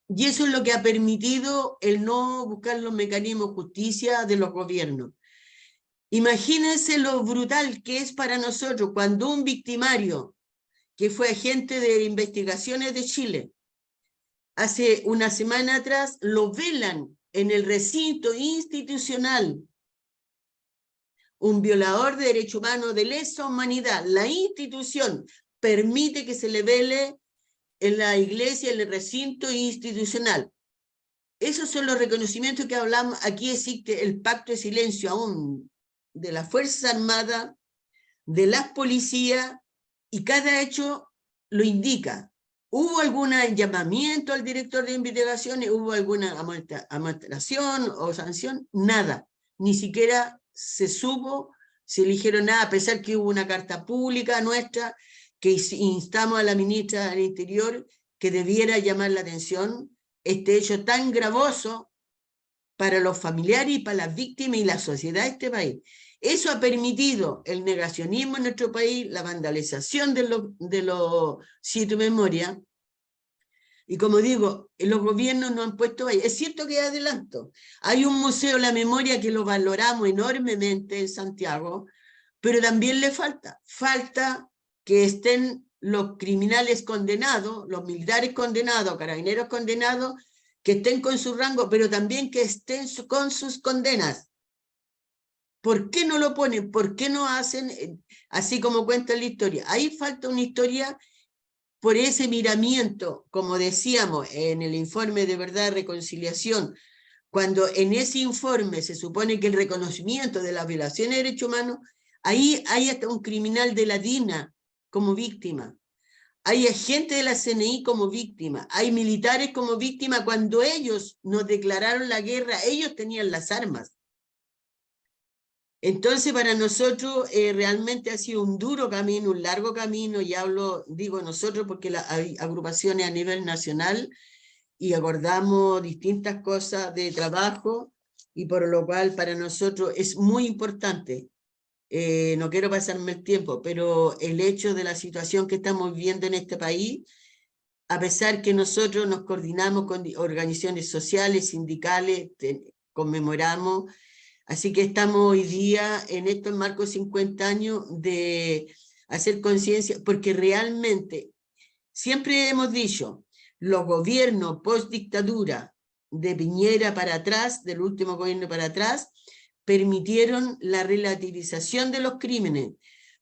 y eso es lo que ha permitido el no buscar los mecanismos de justicia de los gobiernos. Imagínense lo brutal que es para nosotros cuando un victimario que fue agente de investigaciones de Chile, hace una semana atrás lo velan en el recinto institucional, un violador de derechos humanos de lesa humanidad. La institución permite que se le vele en la iglesia, en el recinto institucional. Esos son los reconocimientos que hablamos. Aquí existe el pacto de silencio aún de las Fuerzas Armadas, de las policías, y cada hecho lo indica. ¿Hubo algún llamamiento al director de investigaciones? ¿Hubo alguna amonestación o sanción? Nada. Ni siquiera se supo, se eligieron nada, a pesar que hubo una carta pública nuestra que instamos a la ministra del Interior que debiera llamar la atención este hecho tan gravoso para los familiares y para las víctimas y la sociedad de este país. Eso ha permitido el negacionismo en nuestro país, la vandalización de los sitios de memoria. Y como digo, los gobiernos no han puesto ahí. Es cierto que hay adelanto. Hay un museo de la memoria que lo valoramos enormemente en Santiago, pero también le falta que estén los criminales condenados, los militares condenados, carabineros condenados, que estén con su rango, pero también que estén con sus condenas. ¿Por qué no lo ponen? ¿Por qué no hacen así como cuenta la historia? Ahí falta una historia por ese miramiento, como decíamos en el informe de verdad y reconciliación, cuando en ese informe se supone que el reconocimiento de las violaciones de derechos humanos, ahí hay hasta un criminal de la DINA como víctima. Hay agentes de la CNI como víctima, hay militares como víctima. Cuando ellos nos declararon la guerra, ellos tenían las armas. Entonces para nosotros realmente ha sido un duro camino, un largo camino, y digo nosotros porque hay agrupaciones a nivel nacional y acordamos distintas cosas de trabajo, y por lo cual para nosotros es muy importante. No quiero pasarme el tiempo, pero el hecho de la situación que estamos viviendo en este país, a pesar que nosotros nos coordinamos con organizaciones sociales, sindicales, conmemoramos, así que estamos hoy día en estos marcos 50 años de hacer conciencia, porque realmente siempre hemos dicho, los gobiernos post-dictadura de Piñera para atrás, del último gobierno para atrás, permitieron la relativización de los crímenes,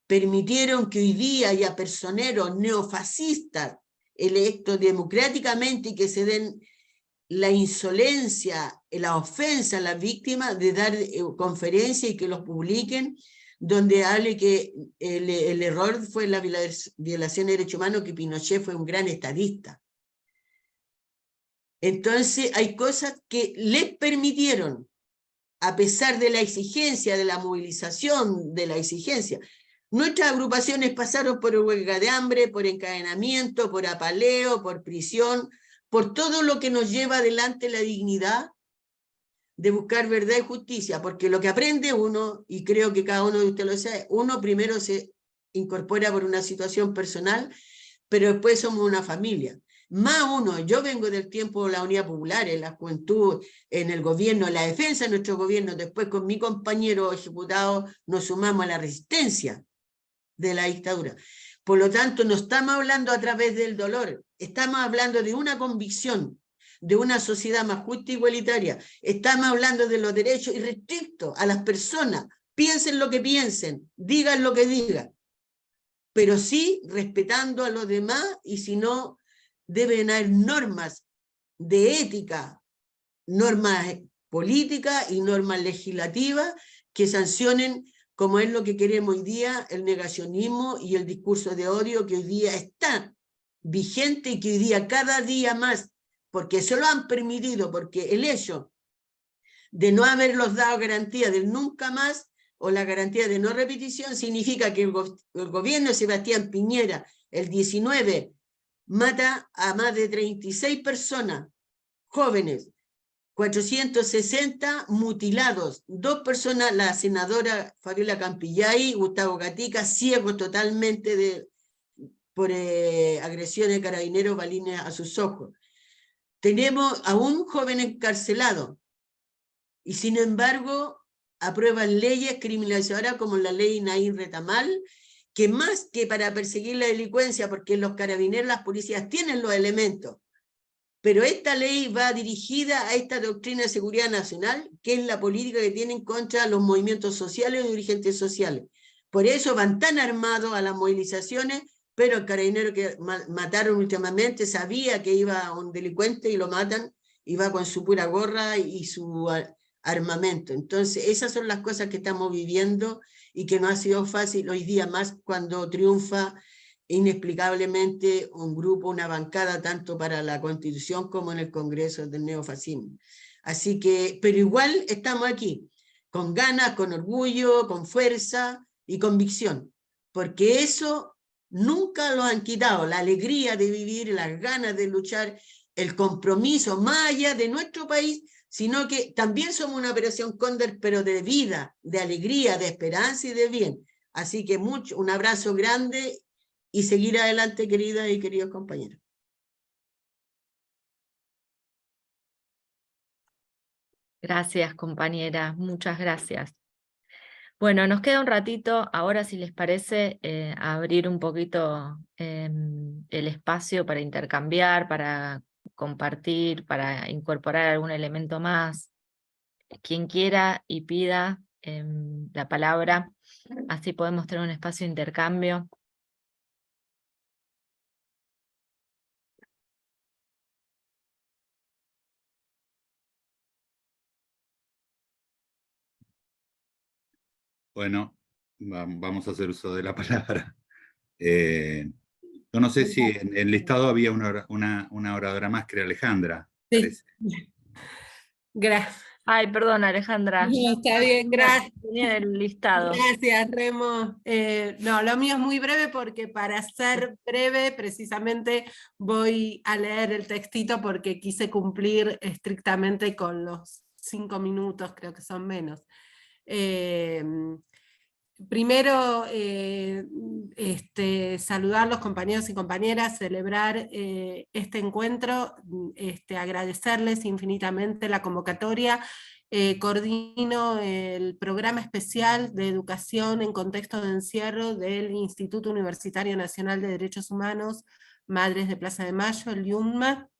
permitieron que hoy día haya personeros neofascistas electos democráticamente y que se den la insolencia, la ofensa a las víctimas de dar conferencias y que los publiquen, donde hable que el error fue la violación de derechos humanos, que Pinochet fue un gran estadista. Entonces hay cosas que les permitieron, a pesar de la exigencia, de la movilización, de la exigencia. Nuestras agrupaciones pasaron por huelga de hambre, por encadenamiento, por apaleo, por prisión, por todo lo que nos lleva adelante la dignidad de buscar verdad y justicia, porque lo que aprende uno, y creo que cada uno de ustedes lo sabe, uno primero se incorpora por una situación personal, pero después somos una familia. Más uno, yo vengo del tiempo de la Unidad Popular, en la juventud, en el gobierno, en la defensa de nuestro gobierno, después con mi compañero ejecutado nos sumamos a la resistencia de la dictadura. Por lo tanto, no estamos hablando a través del dolor, estamos hablando de una convicción, de una sociedad más justa e igualitaria, estamos hablando de los derechos irrestrictos a las personas, piensen lo que piensen, digan lo que digan, pero sí respetando a los demás, y si no, deben haber normas de ética, normas políticas y normas legislativas que sancionen, como es lo que queremos hoy día, el negacionismo y el discurso de odio que hoy día está vigente y que hoy día cada día más, porque se lo han permitido, porque el hecho de no haberlos dado garantía del nunca más o la garantía de no repetición significa que el gobierno de Sebastián Piñera, el 19, mata a más de 36 personas, jóvenes, 460 mutilados, 2 personas, la senadora Fabiola Campillay, Gustavo Gatica, ciegos totalmente por agresión de carabineros, balines a sus ojos. Tenemos a un joven encarcelado, y sin embargo aprueban leyes criminalizadoras como la ley Naín Retamal, que más que para perseguir la delincuencia, porque los carabineros, las policías tienen los elementos, pero esta ley va dirigida a esta doctrina de seguridad nacional, que es la política que tienen contra los movimientos sociales y dirigentes sociales. Por eso van tan armados a las movilizaciones, pero el carabinero que mataron últimamente sabía que iba un delincuente y lo matan, y va con su pura gorra y su armamento. Entonces, esas son las cosas que estamos viviendo y que no ha sido fácil hoy día, más cuando triunfa inexplicablemente un grupo, una bancada, tanto para la Constitución como en el Congreso del neofascismo. Así que, pero igual estamos aquí, con ganas, con orgullo, con fuerza y convicción, porque eso nunca lo han quitado, la alegría de vivir, las ganas de luchar, el compromiso más allá de nuestro país, sino que también somos una operación Cóndor, pero de vida, de alegría, de esperanza y de bien. Así que un abrazo grande y seguir adelante, queridas y queridos compañeros. Gracias, compañera, muchas gracias. Bueno, nos queda un ratito, ahora si les parece, abrir un poquito el espacio para intercambiar, para compartir, para incorporar algún elemento más. Quien quiera y pida la palabra, así podemos tener un espacio de intercambio. Bueno, vamos a hacer uso de la palabra. Yo no sé si en el listado había una oradora más que era Alejandra. Sí. Gracias. Ay, perdón, Alejandra. No, está bien, gracias. Tenía el listado. Gracias, Remo. No, lo mío es muy breve porque para ser breve, precisamente voy a leer el textito porque quise cumplir estrictamente con los 5 minutos, creo que son menos. Primero, saludar a los compañeros y compañeras, celebrar este encuentro, agradecerles infinitamente la convocatoria. Coordino el programa especial de educación en contexto de encierro del Instituto Universitario Nacional de Derechos Humanos, Madres de Plaza de Mayo, el IUNMA.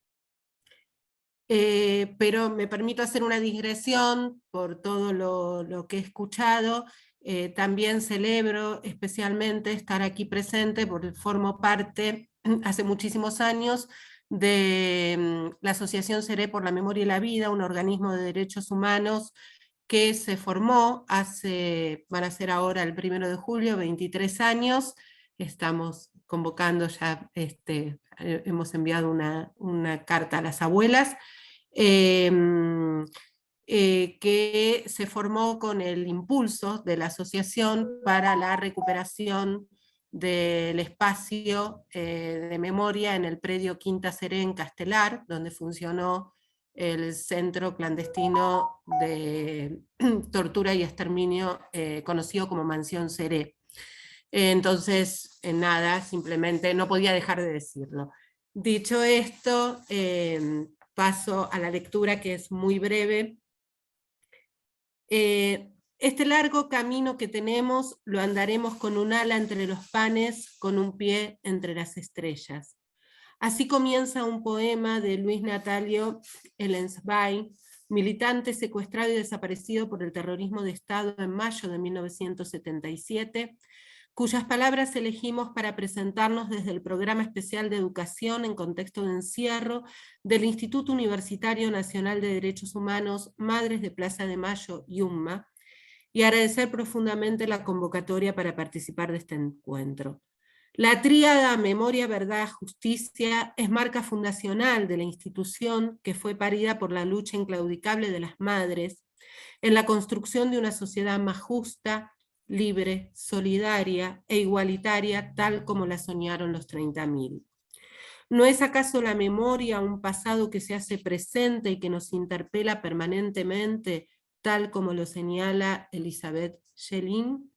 Pero me permito hacer una digresión por todo lo que he escuchado. También celebro especialmente estar aquí presente porque formo parte hace muchísimos años de la Asociación Seré por la Memoria y la Vida, un organismo de derechos humanos que se formó van a ser ahora el 1 de julio, 23 años. Estamos convocando ya, hemos enviado una carta a las abuelas, que se formó con el impulso de la Asociación para la recuperación del espacio de memoria en el predio Quinta Seré en Castelar, donde funcionó el centro clandestino de tortura y exterminio conocido como Mansión Seré. Entonces, nada, simplemente no podía dejar de decirlo. Dicho esto, paso a la lectura, que es muy breve. Este largo camino que tenemos lo andaremos con un ala entre los panes, con un pie entre las estrellas. Así comienza un poema de Luis Natalio Ellenswein, militante secuestrado y desaparecido por el terrorismo de Estado en mayo de 1977, cuyas palabras elegimos para presentarnos desde el Programa Especial de Educación en Contexto de Encierro del Instituto Universitario Nacional de Derechos Humanos, Madres de Plaza de Mayo, IUNMA, y agradecer profundamente la convocatoria para participar de este encuentro. La tríada Memoria, Verdad, Justicia es marca fundacional de la institución que fue parida por la lucha inclaudicable de las madres en la construcción de una sociedad más justa, libre, solidaria e igualitaria, tal como la soñaron los 30.000. ¿No es acaso la memoria un pasado que se hace presente y que nos interpela permanentemente, tal como lo señala Elizabeth Schelin?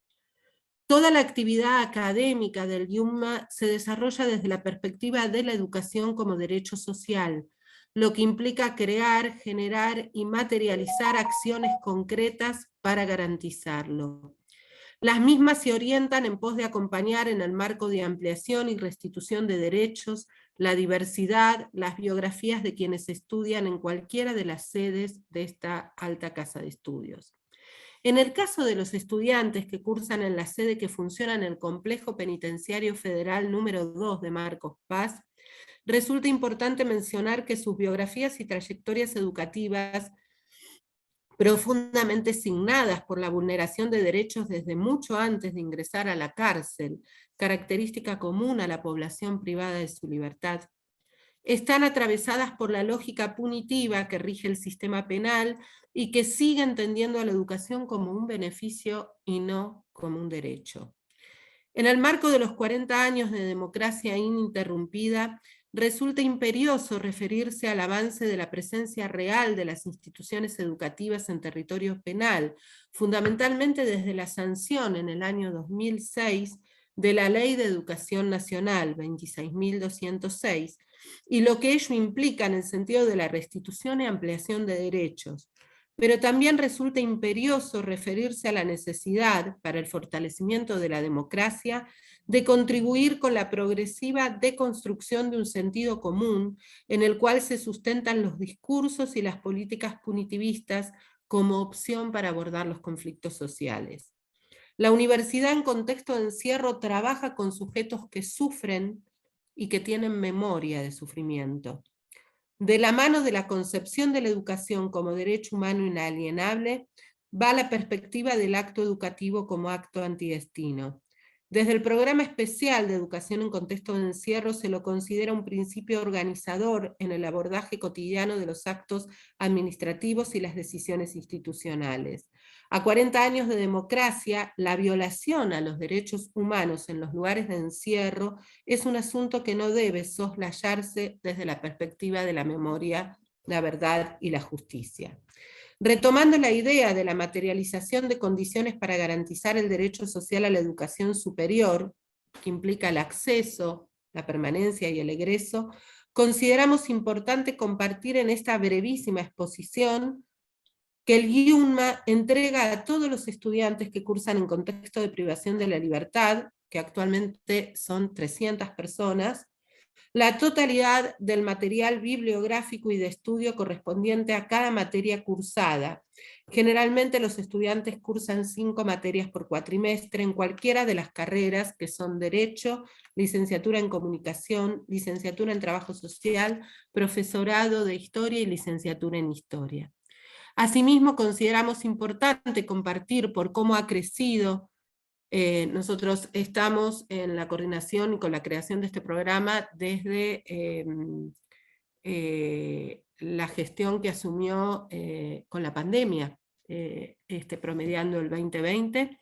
Toda la actividad académica del IUNMA se desarrolla desde la perspectiva de la educación como derecho social, lo que implica crear, generar y materializar acciones concretas para garantizarlo. Las mismas se orientan en pos de acompañar en el marco de ampliación y restitución de derechos, la diversidad, las biografías de quienes estudian en cualquiera de las sedes de esta alta casa de estudios. En el caso de los estudiantes que cursan en la sede que funciona en el Complejo Penitenciario Federal número 2 de Marcos Paz, resulta importante mencionar que sus biografías y trayectorias educativas, profundamente signadas por la vulneración de derechos desde mucho antes de ingresar a la cárcel, característica común a la población privada de su libertad, están atravesadas por la lógica punitiva que rige el sistema penal y que sigue entendiendo a la educación como un beneficio y no como un derecho. En el marco de los 40 años de democracia ininterrumpida, resulta imperioso referirse al avance de la presencia real de las instituciones educativas en territorio penal, fundamentalmente desde la sanción en el año 2006 de la Ley de Educación Nacional 26.206, y lo que ello implica en el sentido de la restitución y ampliación de derechos. Pero también resulta imperioso referirse a la necesidad, para el fortalecimiento de la democracia, de contribuir con la progresiva deconstrucción de un sentido común en el cual se sustentan los discursos y las políticas punitivistas como opción para abordar los conflictos sociales. La universidad en contexto de encierro trabaja con sujetos que sufren y que tienen memoria de sufrimiento. De la mano de la concepción de la educación como derecho humano inalienable, va la perspectiva del acto educativo como acto antidestino. Desde el programa especial de educación en contexto de encierro se lo considera un principio organizador en el abordaje cotidiano de los actos administrativos y las decisiones institucionales. A 40 años de democracia, la violación a los derechos humanos en los lugares de encierro es un asunto que no debe soslayarse desde la perspectiva de la memoria, la verdad y la justicia. Retomando la idea de la materialización de condiciones para garantizar el derecho social a la educación superior, que implica el acceso, la permanencia y el egreso, consideramos importante compartir en esta brevísima exposición que el YUNMA entrega a todos los estudiantes que cursan en contexto de privación de la libertad, que actualmente son 300 personas, la totalidad del material bibliográfico y de estudio correspondiente a cada materia cursada. Generalmente los estudiantes cursan 5 materias por cuatrimestre en cualquiera de las carreras que son Derecho, Licenciatura en Comunicación, Licenciatura en Trabajo Social, Profesorado de Historia y Licenciatura en Historia. Asimismo, consideramos importante compartir por cómo ha crecido. Nosotros estamos en la coordinación y con la creación de este programa desde la gestión que asumió con la pandemia, promediando el 2020.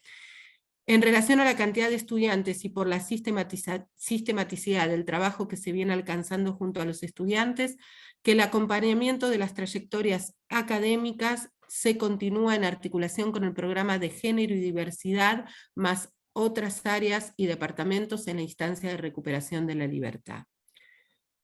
En relación a la cantidad de estudiantes y por la sistematicidad del trabajo que se viene alcanzando junto a los estudiantes, que el acompañamiento de las trayectorias académicas se continúa en articulación con el programa de género y diversidad, más otras áreas y departamentos en la instancia de recuperación de la libertad.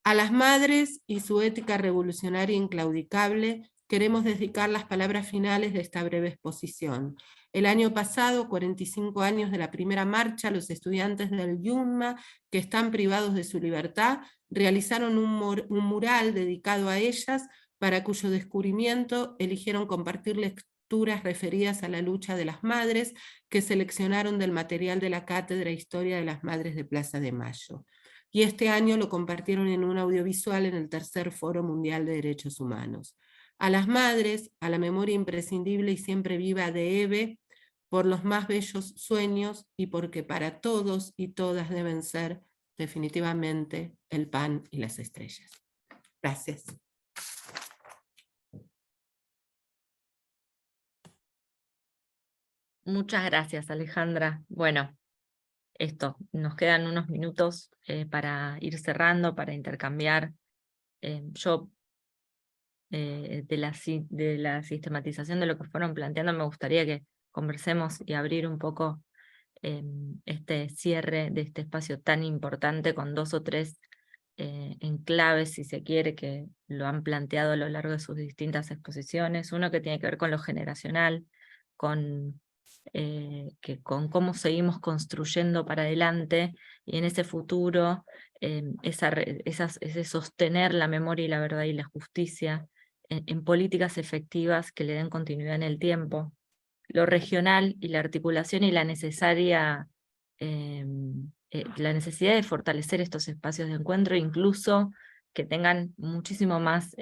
A las madres y su ética revolucionaria inclaudicable, queremos dedicar las palabras finales de esta breve exposición. El año pasado, 45 años de la primera marcha, los estudiantes del YUNMA, que están privados de su libertad, realizaron un mural dedicado a ellas, para cuyo descubrimiento eligieron compartir lecturas referidas a la lucha de las madres, que seleccionaron del material de la Cátedra Historia de las Madres de Plaza de Mayo. Y este año lo compartieron en un audiovisual en el tercer Foro Mundial de Derechos Humanos. A las madres, a la memoria imprescindible y siempre viva de Eve, por los más bellos sueños y porque para todos y todas deben ser definitivamente el pan y las estrellas. Gracias. Muchas gracias, Alejandra. Bueno, nos quedan unos minutos para ir cerrando, para intercambiar. Yo, de la sistematización de lo que fueron planteando, me gustaría que conversemos y abrir un poco este cierre de este espacio tan importante con 2 o 3 enclaves, si se quiere, que lo han planteado a lo largo de sus distintas exposiciones. Uno que tiene que ver con lo generacional, con cómo seguimos construyendo para adelante, y en ese futuro, ese sostener la memoria y la verdad y la justicia en políticas efectivas que le den continuidad en el tiempo. lo regional y la articulación y la necesidad de fortalecer estos espacios de encuentro, incluso que tengan muchísimo más,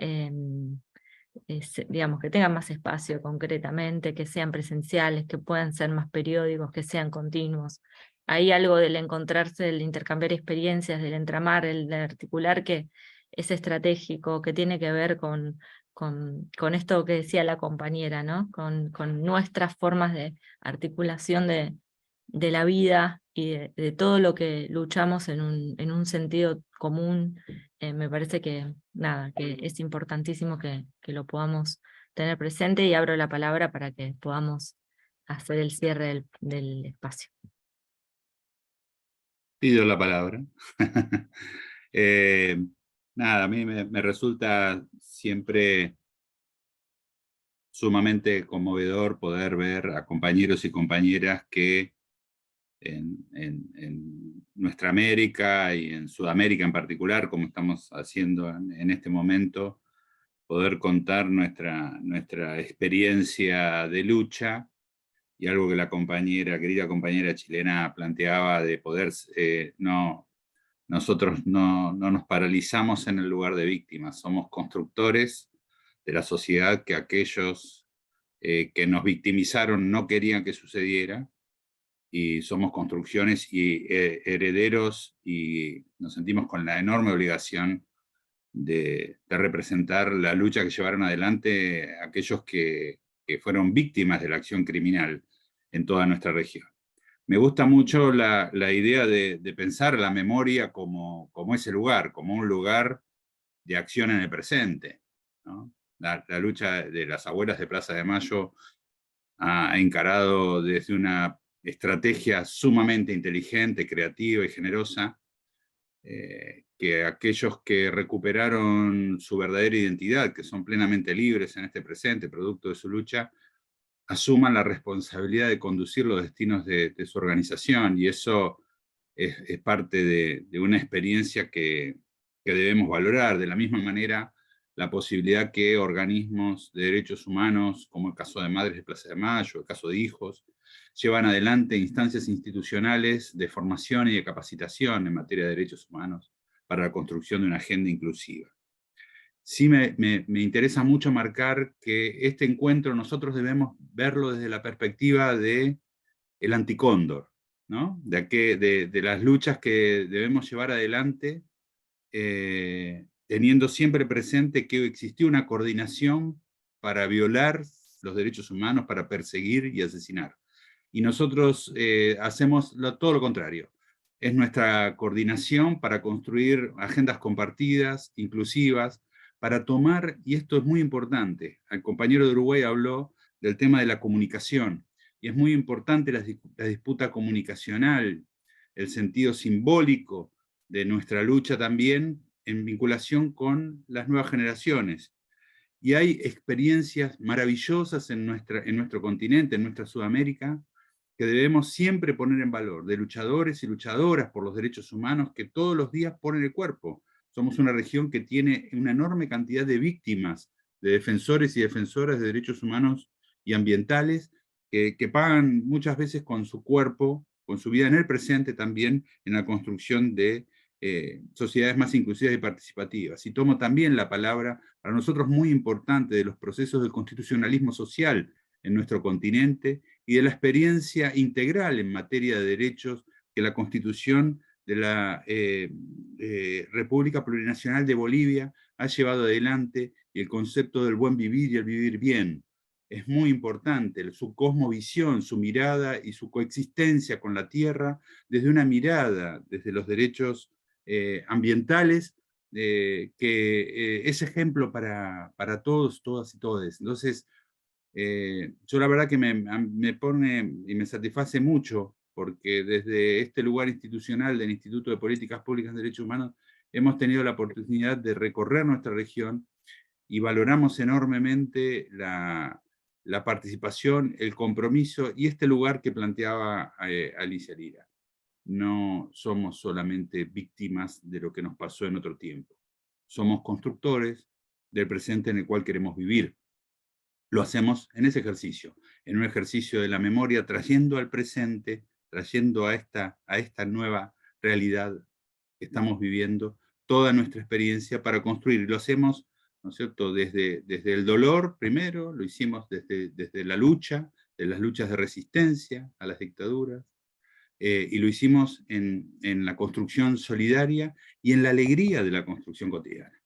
digamos, que tengan más espacio concretamente, que sean presenciales, que puedan ser más periódicos, que sean continuos. Hay algo del encontrarse, del intercambiar experiencias, del entramar, el de articular, que es estratégico, que tiene que ver con esto que decía la compañera, ¿no? Con nuestras formas de articulación de la vida y de todo lo que luchamos en un sentido común. Me parece que, nada, que es importantísimo que lo podamos tener presente, y abro la palabra para que podamos hacer el cierre del espacio. Pido la palabra. Nada, a mí me resulta siempre sumamente conmovedor poder ver a compañeros y compañeras que en nuestra América y en Sudamérica en particular, como estamos haciendo en este momento, poder contar nuestra experiencia de lucha, y algo que la querida compañera chilena planteaba, de poder, nosotros no nos paralizamos en el lugar de víctimas, somos constructores de la sociedad que aquellos que nos victimizaron no querían que sucediera, y somos construcciones y herederos, y nos sentimos con la enorme obligación de representar la lucha que llevaron adelante aquellos que fueron víctimas de la acción criminal en toda nuestra región. Me gusta mucho la idea de pensar la memoria como ese lugar, como un lugar de acción en el presente, ¿no? La lucha de las abuelas de Plaza de Mayo ha encarado desde una estrategia sumamente inteligente, creativa y generosa, que aquellos que recuperaron su verdadera identidad, que son plenamente libres en este presente, producto de su lucha, asuman la responsabilidad de conducir los destinos de su organización, y eso es parte de una experiencia que debemos valorar. De la misma manera, la posibilidad que organismos de derechos humanos, como el caso de Madres de Plaza de Mayo, el caso de Hijos, llevan adelante instancias institucionales de formación y de capacitación en materia de derechos humanos para la construcción de una agenda inclusiva. Sí me interesa mucho marcar que este encuentro nosotros debemos verlo desde la perspectiva del anticóndor, ¿no? De las luchas que debemos llevar adelante, teniendo siempre presente que existió una coordinación para violar los derechos humanos, para perseguir y asesinar. Y nosotros hacemos todo lo contrario. Es nuestra coordinación para construir agendas compartidas, inclusivas, para tomar, y esto es muy importante, el compañero de Uruguay habló del tema de la comunicación, y es muy importante la disputa comunicacional, el sentido simbólico de nuestra lucha también en vinculación con las nuevas generaciones. Y hay experiencias maravillosas en nuestro continente, en nuestra Sudamérica, que debemos siempre poner en valor, de luchadores y luchadoras por los derechos humanos que todos los días ponen el cuerpo. Somos una región que tiene una enorme cantidad de víctimas, de defensores y defensoras de derechos humanos y ambientales, que pagan muchas veces con su cuerpo, con su vida en el presente también, en la construcción de sociedades más inclusivas y participativas. Y tomo también la palabra, para nosotros muy importante, de los procesos del constitucionalismo social en nuestro continente, y de la experiencia integral en materia de derechos que la Constitución de la República Plurinacional de Bolivia ha llevado adelante, y el concepto del buen vivir y el vivir bien. Es muy importante su cosmovisión, su mirada y su coexistencia con la tierra, desde una mirada, desde los derechos ambientales, que es ejemplo para todos, todas y todes. Entonces, yo la verdad que me pone y me satisface mucho, porque desde este lugar institucional del Instituto de Políticas Públicas de Derechos Humanos hemos tenido la oportunidad de recorrer nuestra región, y valoramos enormemente la participación, el compromiso y este lugar que planteaba Alicia Lira. No somos solamente víctimas de lo que nos pasó en otro tiempo. Somos constructores del presente en el cual queremos vivir. lo hacemos en ese ejercicio, en un ejercicio de la memoria, trayendo al presente, trayendo a esta nueva realidad que estamos viviendo, toda nuestra experiencia para construir. Y lo hacemos, ¿no es cierto?, desde el dolor primero, lo hicimos desde la lucha, de las luchas de resistencia a las dictaduras, y lo hicimos en la construcción solidaria y en la alegría de la construcción cotidiana.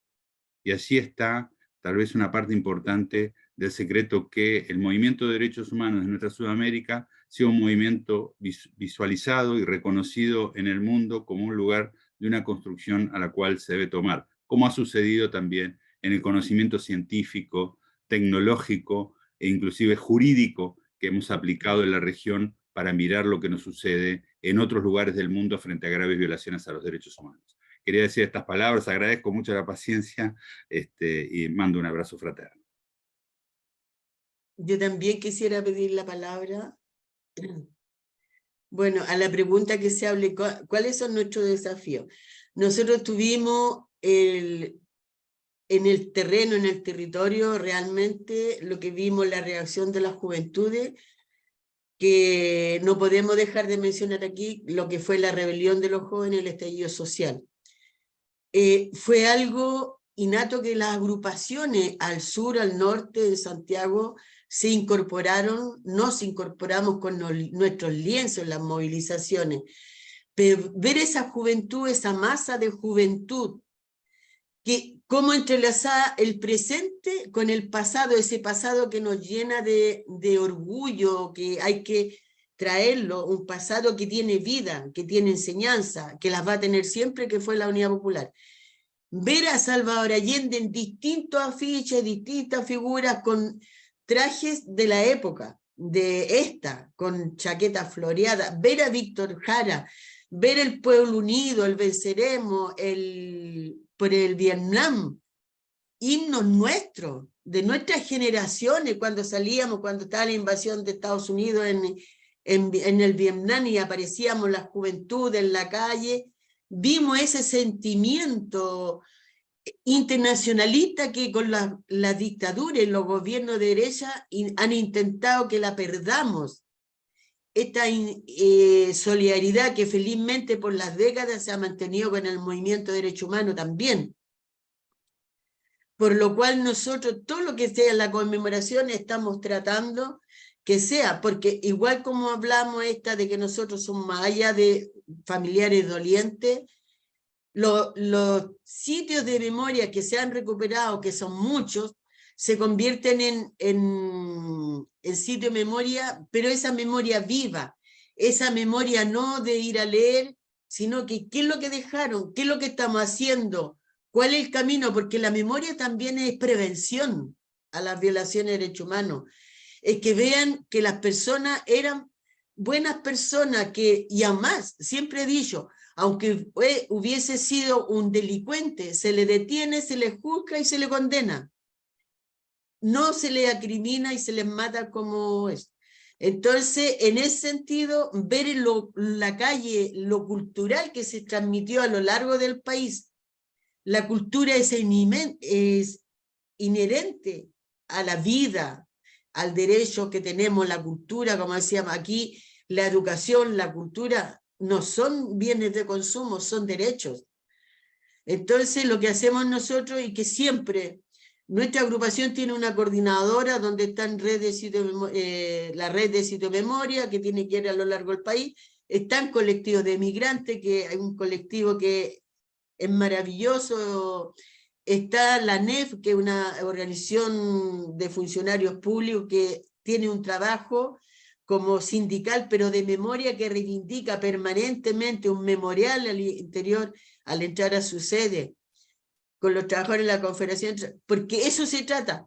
Y allí está tal vez una parte importante del secreto que el movimiento de derechos humanos de nuestra Sudamérica sea un movimiento visualizado y reconocido en el mundo como un lugar de una construcción a la cual se debe tomar, como ha sucedido también en el conocimiento científico, tecnológico e inclusive jurídico que hemos aplicado en la región para mirar lo que nos sucede en otros lugares del mundo frente a graves violaciones a los derechos humanos. Quería decir estas palabras, agradezco mucho la paciencia y mando un abrazo fraterno. Yo también quisiera pedir la palabra. Bueno, a la pregunta que se hable, ¿cuáles son nuestros desafíos? Nosotros tuvimos en el terreno, en el territorio, realmente lo que vimos, la reacción de las juventudes, que no podemos dejar de mencionar aquí lo que fue la rebelión de los jóvenes, el estallido social. Fue algo innato que las agrupaciones al sur, al norte de Santiago se incorporaron, nos incorporamos con nuestros lienzos en las movilizaciones, pero ver esa juventud, esa masa de juventud, que cómo entrelazaba el presente con el pasado, ese pasado que nos llena de orgullo, que hay que traerlo, un pasado que tiene vida, que tiene enseñanza, que las va a tener siempre, que fue la Unidad Popular. Ver a Salvador Allende en distintos afiches, distintas figuras con trajes de la época, con chaqueta floreada, ver a Víctor Jara, ver el pueblo unido, el venceremos, por el Vietnam, himnos nuestros, de nuestras generaciones, cuando salíamos, cuando estaba la invasión de Estados Unidos en el Vietnam y aparecíamos la juventud en la calle, vimos ese sentimiento internacionalista que con la dictadura y los gobiernos de derecha han intentado que la perdamos. Esta solidaridad que felizmente por las décadas se ha mantenido con el movimiento de derechos humanos también. Por lo cual nosotros, todo lo que sea la conmemoración, estamos tratando que sea, porque igual como hablamos de que nosotros somos más allá de familiares dolientes, los sitios de memoria que se han recuperado, que son muchos, se convierten en sitio de memoria, pero esa memoria viva, esa memoria no de ir a leer, sino que qué es lo que dejaron, qué es lo que estamos haciendo, cuál es el camino, porque la memoria también es prevención a las violaciones de derechos humanos. Es que vean que las personas eran buenas personas, y además, siempre he dicho, aunque hubiese sido un delincuente, se le detiene, se le juzga y se le condena. No se le acrimina y se les mata como es. Entonces, en ese sentido, ver en la calle lo cultural que se transmitió a lo largo del país, la cultura es inherente a la vida, al derecho que tenemos, la cultura, como decíamos aquí, la educación, la cultura, no son bienes de consumo, son derechos. Entonces, lo que hacemos nosotros y que siempre... Nuestra agrupación tiene una coordinadora donde están la red de sitio de memoria que tiene que ir a lo largo del país. Están colectivos de migrantes, que hay un colectivo que es maravilloso. Está la NEF, que es una organización de funcionarios públicos que tiene un trabajo como sindical, pero de memoria, que reivindica permanentemente un memorial al interior al entrar a su sede, con los trabajadores de la Confederación, porque eso se trata.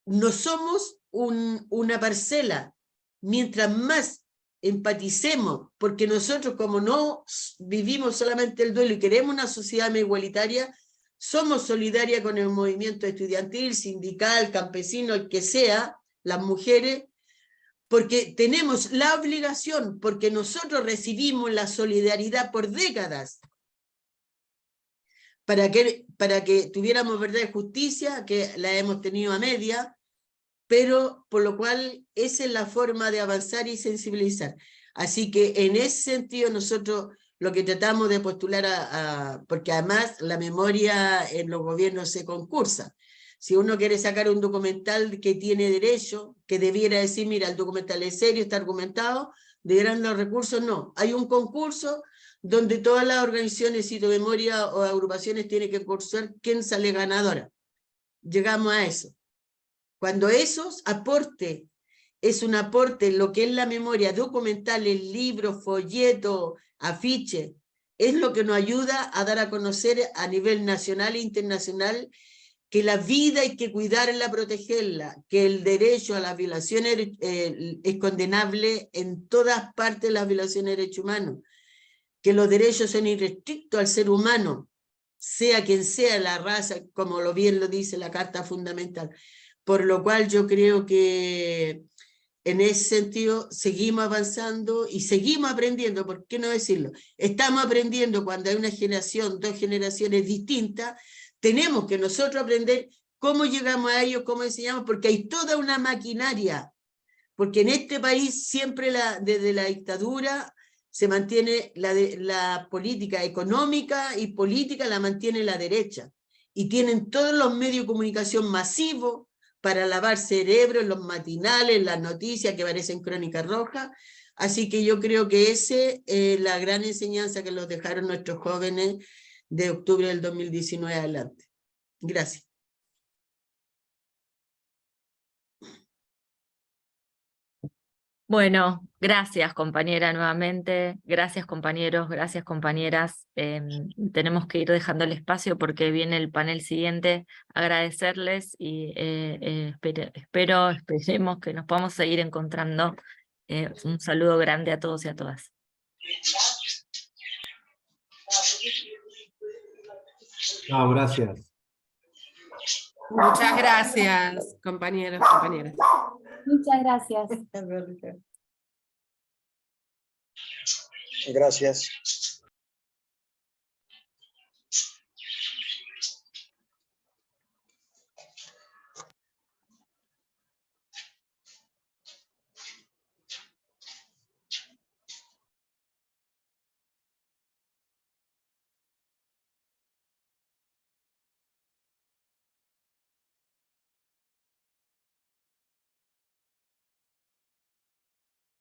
No somos una parcela. Mientras más empaticemos, porque nosotros como no vivimos solamente el duelo y queremos una sociedad más igualitaria, somos solidarias con el movimiento estudiantil, sindical, campesino, el que sea, las mujeres, porque tenemos la obligación, porque nosotros recibimos la solidaridad por décadas, para que tuviéramos verdad y justicia, que la hemos tenido a media, pero por lo cual esa es la forma de avanzar y sensibilizar. Así que en ese sentido nosotros lo que tratamos de postular, porque además la memoria en los gobiernos se concursa. Si uno quiere sacar un documental que tiene derecho, que debiera decir, mira, el documental es serio, está argumentado, deberán los recursos, no. Hay un concurso donde todas las organizaciones, Sitio Memoria o agrupaciones tienen que concursar quién sale ganadora. Llegamos a eso. Cuando esos aporte, es un aporte, lo que es la memoria, documentales, libros, folletos, afiches, es lo que nos ayuda a dar a conocer a nivel nacional e internacional que la vida hay que cuidarla, protegerla, que el derecho a las violaciones es condenable en todas partes, las violaciones de derechos humanos, que los derechos son irrestrictos al ser humano, sea quien sea la raza, como bien lo dice la Carta Fundamental. Por lo cual yo creo que en ese sentido seguimos avanzando y seguimos aprendiendo, ¿por qué no decirlo? Estamos aprendiendo cuando hay una generación, 2 generaciones distintas, tenemos que nosotros aprender cómo llegamos a ellos, cómo enseñamos, porque hay toda una maquinaria, porque en este país siempre desde la dictadura se mantiene la política económica y política la mantiene la derecha, y tienen todos los medios de comunicación masivos para lavar cerebros, los matinales, las noticias que parecen crónicas rojas. Así que yo creo que esa es la gran enseñanza que nos dejaron nuestros jóvenes de octubre del 2019 adelante. Gracias. Bueno, gracias compañera nuevamente, gracias compañeros, gracias compañeras. Tenemos que ir dejando el espacio porque viene el panel siguiente. Agradecerles y esperemos que nos podamos seguir encontrando. Un saludo grande a todos y a todas. No, gracias. Muchas gracias, compañeros, compañeras. Muchas gracias. Gracias.